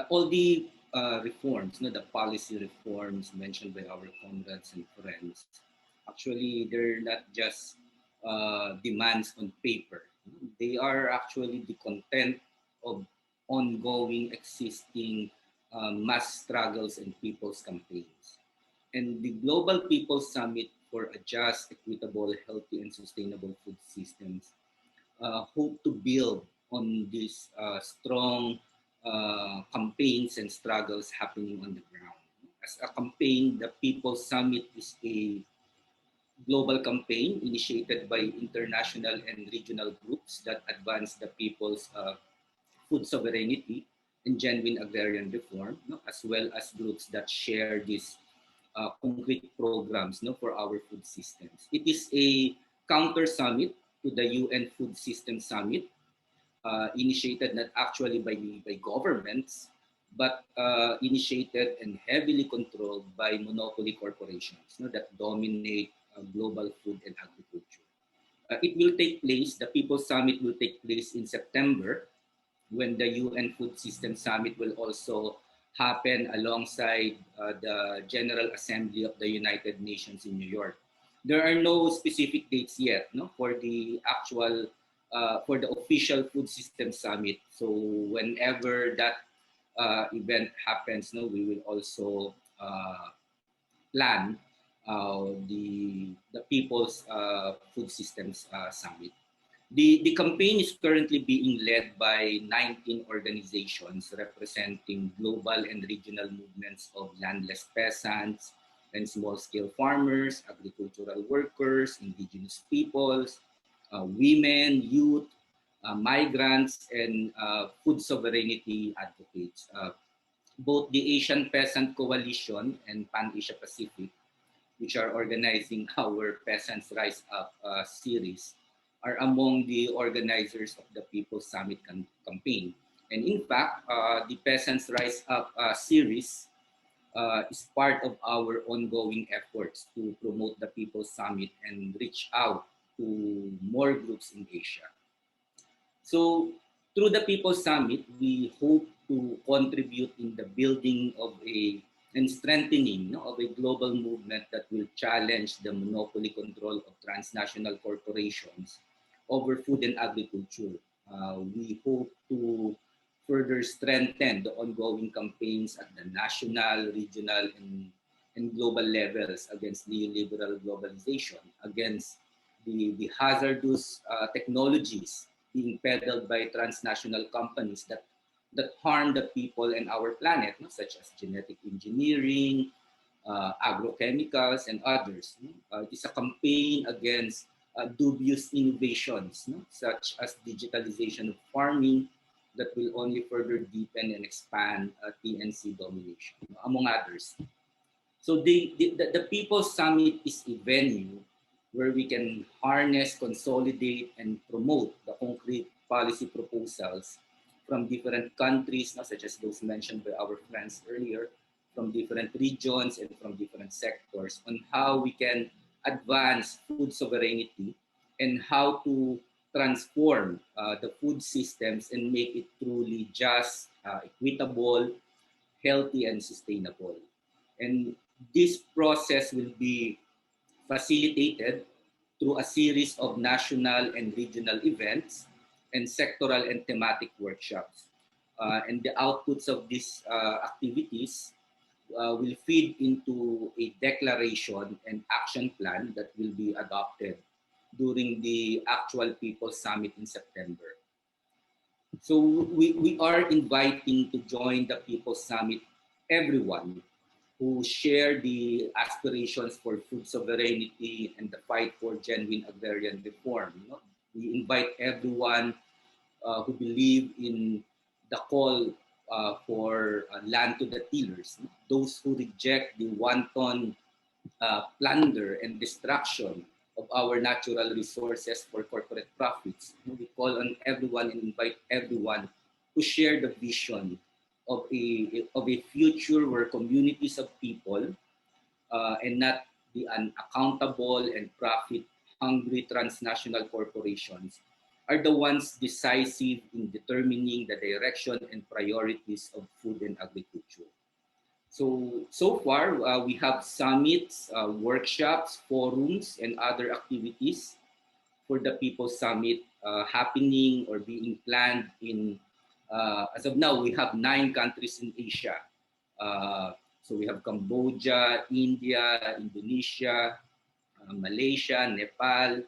All the reforms, the policy reforms mentioned by our comrades and friends, actually, they're not just demands on paper. They are actually the content of ongoing, existing mass struggles and people's campaigns. And the Global People's Summit for a Just, Equitable, Healthy, and Sustainable Food Systems hope to build on these strong campaigns and struggles happening on the ground. As a campaign, the People's Summit is a global campaign initiated by international and regional groups that advance the people's food sovereignty and genuine agrarian reform, as well as groups that share these concrete programs for our food systems. It is a counter summit to the UN Food System Summit, initiated not actually by governments, but initiated and heavily controlled by monopoly corporations that dominate global food and agriculture. It will take place, the People's Summit will take place in September, when the UN Food System Summit will also happen alongside the General Assembly of the United Nations in New York. There are no specific dates yet for the actual, for the official Food System Summit. So whenever that event happens, we will also plan the People's Food Systems Summit. The campaign is currently being led by 19 organizations representing global and regional movements of landless peasants and small-scale farmers, agricultural workers, indigenous peoples, women, youth, migrants, and food sovereignty advocates. Both the Asian Peasant Coalition and Pan-Asia Pacific, which are organizing our Peasants Rise Up series, are among the organizers of the People's Summit campaign. And in fact, the Peasants Rise Up series is part of our ongoing efforts to promote the People's Summit and reach out to more groups in Asia. So through the People's Summit, we hope to contribute in the building of and strengthening of a global movement that will challenge the monopoly control of transnational corporations over food and agriculture. We hope to further strengthen the ongoing campaigns at the national, regional, and global levels against neoliberal globalization, against the hazardous technologies being peddled by transnational companies that harm the people and our planet, such as genetic engineering, agrochemicals, and others. It is a campaign against dubious innovations, such as digitalization of farming, that will only further deepen and expand TNC domination, among others. So the People's Summit is a venue where we can harness, consolidate, and promote the concrete policy proposals from different countries, such as those mentioned by our friends earlier, from different regions and from different sectors, on how we can advance food sovereignty and how to transform the food systems and make it truly just, equitable, healthy, and sustainable. And this process will be facilitated through a series of national and regional events and sectoral and thematic workshops. And the outputs of these activities will feed into a declaration and action plan that will be adopted during the actual People's Summit in September. So we are inviting to join the People's Summit everyone who share the aspirations for food sovereignty and the fight for genuine agrarian reform. We invite everyone who believe in the call for land to the tillers, those who reject the wanton plunder and destruction of our natural resources for corporate profits. We call on everyone and invite everyone to share the vision of a future where communities of people and not the unaccountable and profit-hungry transnational corporations are the ones decisive in determining the direction and priorities of food and agriculture. So far, we have summits, workshops, forums, and other activities for the People's Summit happening or being planned in, as of now, we have 9 countries in Asia. So we have Cambodia, India, Indonesia, Malaysia, Nepal,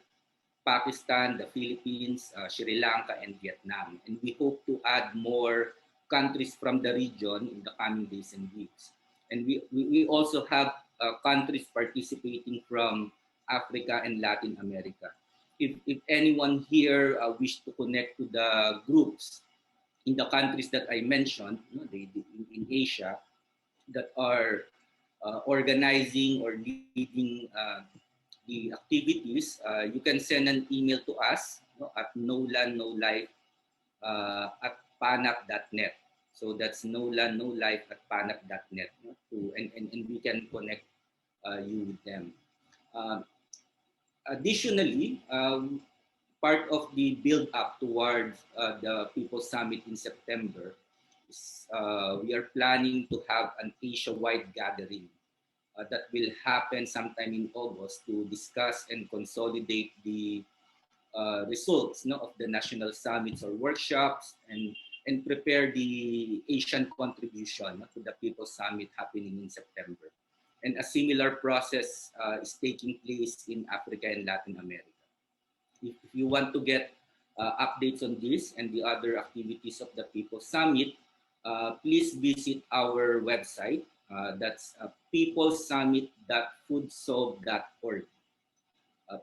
Pakistan, the Philippines, Sri Lanka, and Vietnam. And we hope to add more countries from the region in the coming days and weeks. And we also have countries participating from Africa and Latin America. If anyone here wish to connect to the groups in the countries that I mentioned, in Asia, that are organizing or leading the activities, you can send an email to us at nolandnolife at panak.net. So that's nolandnolife at panak.net. And we can connect you with them. Uh, Additionally, part of the build up towards the People's Summit in September is we are planning to have an Asia-wide gathering that will happen sometime in August to discuss and consolidate the results of the national summits or workshops and prepare the Asian contribution to the People's Summit happening in September. And a similar process is taking place in Africa and Latin America. If you want to get updates on this and the other activities of the People's Summit, please visit our website. That's peoplesummit.foodsolve.org.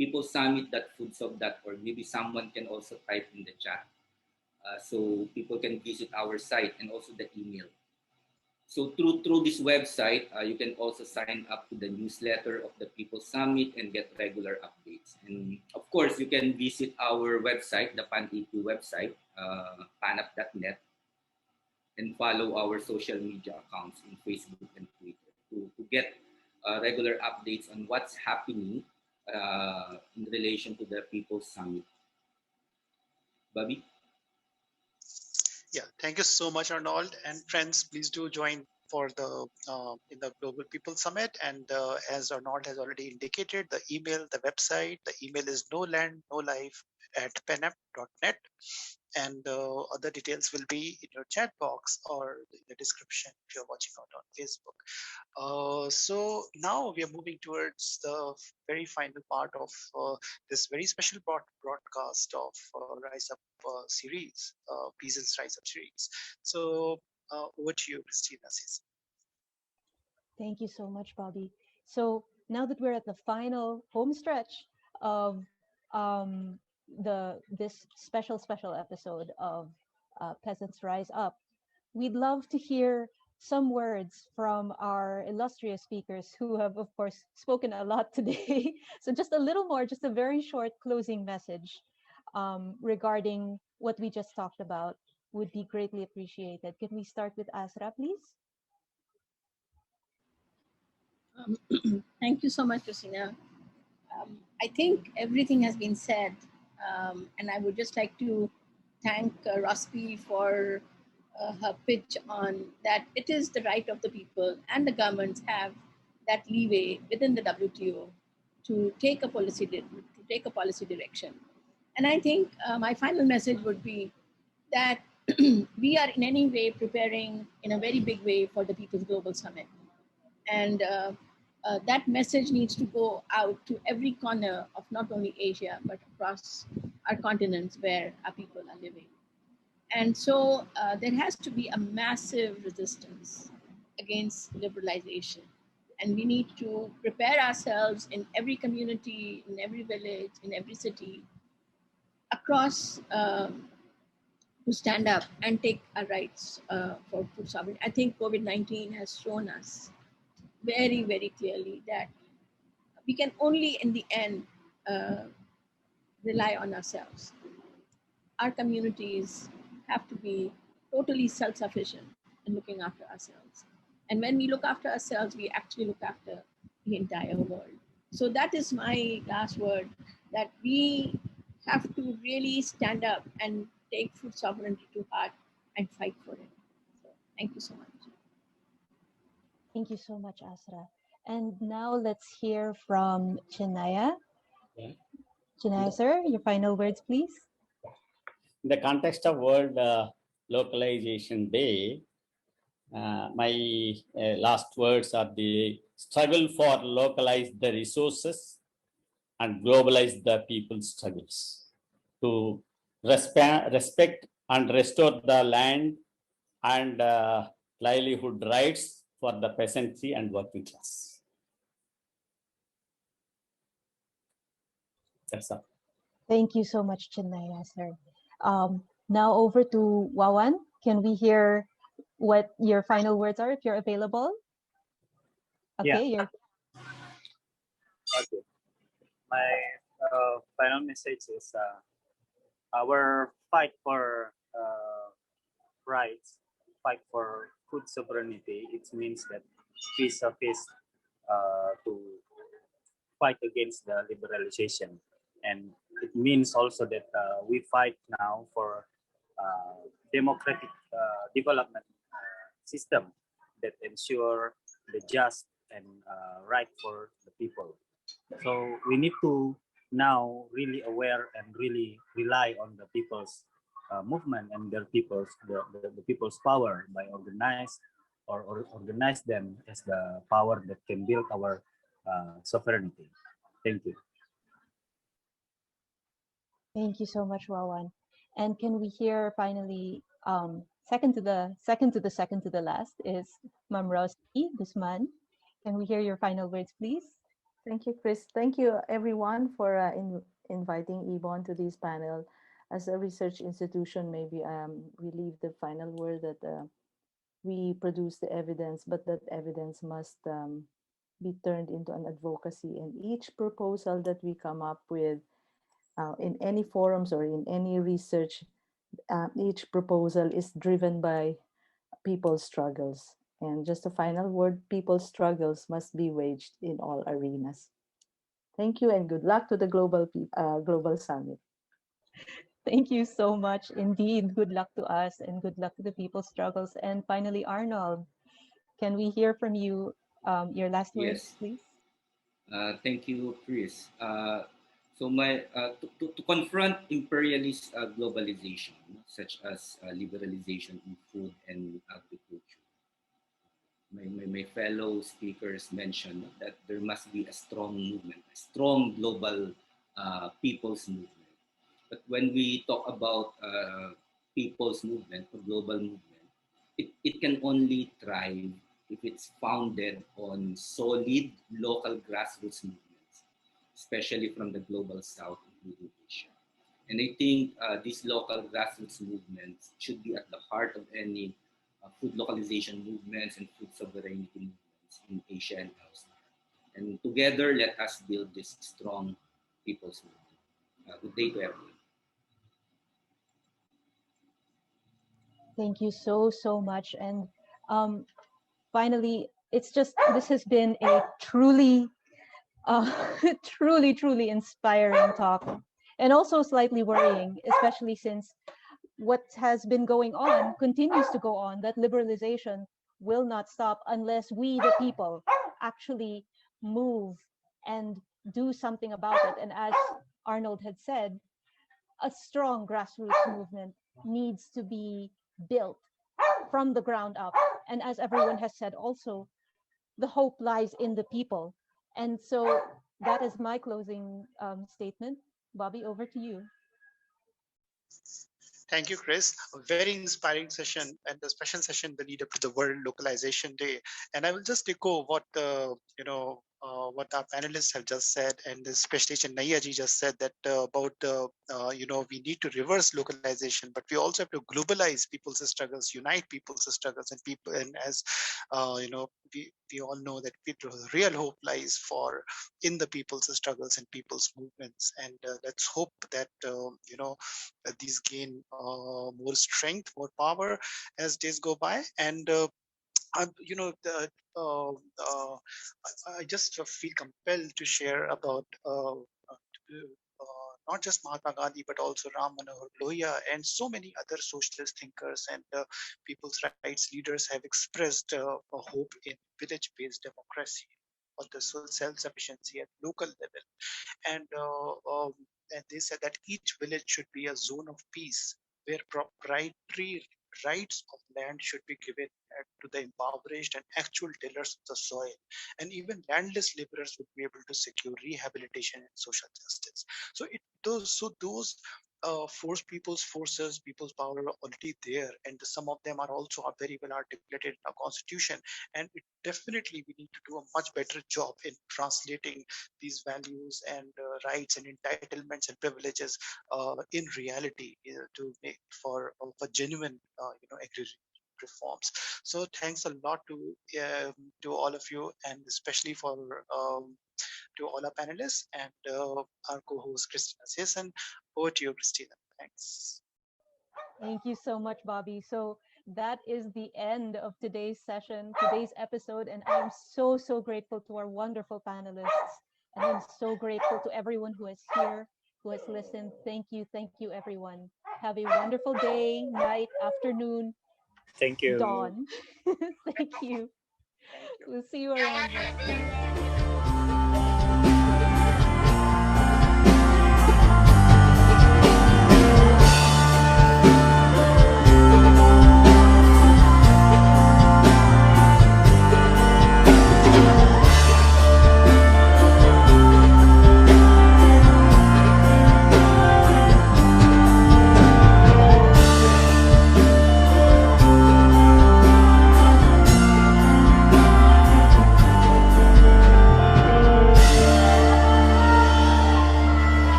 Peoplesummit.foodsolve.org. Maybe someone can also type in the chat so people can visit our site and also the email. So through this website, you can also sign up to the newsletter of the People's Summit and get regular updates. And of course, you can visit our website, the PanAQ website, panap.net, and follow our social media accounts in Facebook and Twitter to get regular updates on what's happening in relation to the People's Summit. Bobby? Yeah, thank you so much, Arnold. And friends, please do join for the in the Global People Summit. And as Arnold has already indicated, the email, the website, the email is nolandnolife@penap.net. And other details will be in your chat box or in the description if you're watching out on Facebook. So now we are moving towards the very final part of this very special broadcast of Rise Up series, Peasants Rise Up series. So over to you, Christina. Thank you so much, Bobby. So now that we're at the final home stretch of this special episode of Peasants Rise Up, we'd love to hear some words from our illustrious speakers who have, of course, spoken a lot today. So just a little more, just a very short closing message regarding what we just talked about would be greatly appreciated. Can we start with Asra, please? Thank you so much, Christina. I think everything has been said, and I would just like to thank Rospi for her pitch on that it is the right of the people and the governments have that leeway within the WTO to take a policy direction. And I think my final message would be that we are in any way preparing in a very big way for the People's Global Summit. And that message needs to go out to every corner of not only Asia, but across our continents where our people are living. And so there has to be a massive resistance against liberalization. And we need to prepare ourselves in every community, in every village, in every city, across to stand up and take our rights for food sovereignty. I think COVID-19 has shown us very, very clearly that we can only, in the end, rely on ourselves. Our communities have to be totally self-sufficient in looking after ourselves. And when we look after ourselves, we actually look after the entire world. So that is my last word, that we have to really stand up and take food sovereignty to heart and fight for it. So thank you so much. Thank you so much, Asra. And now let's hear from Chinaya. Yeah. Chinaya, sir, your final words, please. In the context of World Localization Day, my last words are the struggle for localize the resources and globalize the people's struggles to respect and restore the land and livelihood rights for the peasantry and working class. That's all. Thank you so much, Chinaya, sir. Now over to Wawan. Can we hear what your final words are if you're available? Yeah. Okay, you're Okay. My final message is our fight for rights, fight for food sovereignty. It means that piece of is to fight against the liberalization, and it means also that we fight now for democratic development system that ensure the just and right for the people. So we need to now really aware and really rely on the people's movement and their people's the people's power by or organize them as the power that can build our sovereignty. Thank you. Thank you so much, Wawan. And can we hear finally, second to the last is Ma'am Rosie Guzman. Can we hear your final words, please? Thank you, Chris. Thank you, everyone, for inviting Ebon to this panel. As a research institution, maybe we leave the final word that we produce the evidence, but that evidence must be turned into an advocacy. And each proposal that we come up with in any forums or in any research, each proposal is driven by people's struggles. And just a final word, people's struggles must be waged in all arenas. Thank you and good luck to the Global Summit. Thank you so much indeed. Good luck to us and good luck to the people's struggles. And finally, Arnold, can we hear from you your last words, Yes. please? Thank you, Chris. So to confront imperialist globalization, such as liberalization in food and agriculture, my fellow speakers mentioned that there must be a strong movement, a strong global people's movement. But when we talk about people's movement or global movement, it can only thrive if it's founded on solid local grassroots movements, especially from the global south, including Asia. And I think these local grassroots movements should be at the heart of any food localization movements and food sovereignty movements in Asia and elsewhere. And together, let us build this strong people's movement. Good day to everyone. Thank you so, so much. And um, finally, this has been a truly, truly inspiring talk and also slightly worrying, especially since what has been going on continues to go on, that liberalization will not stop unless we, the people, actually move and do something about it. And as Arnold had said, a strong grassroots movement needs to be built from the ground up. And as everyone has said also, the hope lies in the people. And so that is my closing statement. Bobby, over to you. Thank you, Chris. A very inspiring session and a special session the lead up to the World Localization Day. And I will just echo what what our panelists have just said, and especially Chennaiya ji just said that about we need to reverse localization, but we also have to globalize people's struggles, unite people's struggles, and people. And as we all know that the real hope lies for in the people's struggles and people's movements. And let's hope that these gain more strength, more power as days go by. And the I just feel compelled to share about not just Mahatma Gandhi, but also Ram Manohar Lohia and so many other socialist thinkers and people's rights leaders have expressed a hope in village-based democracy or the self-sufficiency at local level. And and they said that each village should be a zone of peace where proprietary rights of land should be given to the impoverished and actual tillers of the soil. And even landless laborers would be able to secure rehabilitation and social justice. So those people's forces, people's power are already there, and some of them are very well articulated in our constitution. And it definitely we need to do a much better job in translating these values and rights and entitlements and privileges in reality to make for genuine agrarian reforms. So thanks a lot to all of you, and especially for to all our panelists and our co-host Christina Sayson. Over to you, Christina. Thanks. Thank you so much, Bobby. So that is the end of today's session, today's episode, and I'm so, so grateful to our wonderful panelists. And I'm so grateful to everyone who is here, who has listened. Thank you, everyone. Have a wonderful day, night, afternoon, Thank you. dawn. Thank you. Thank you. We'll see you around next week.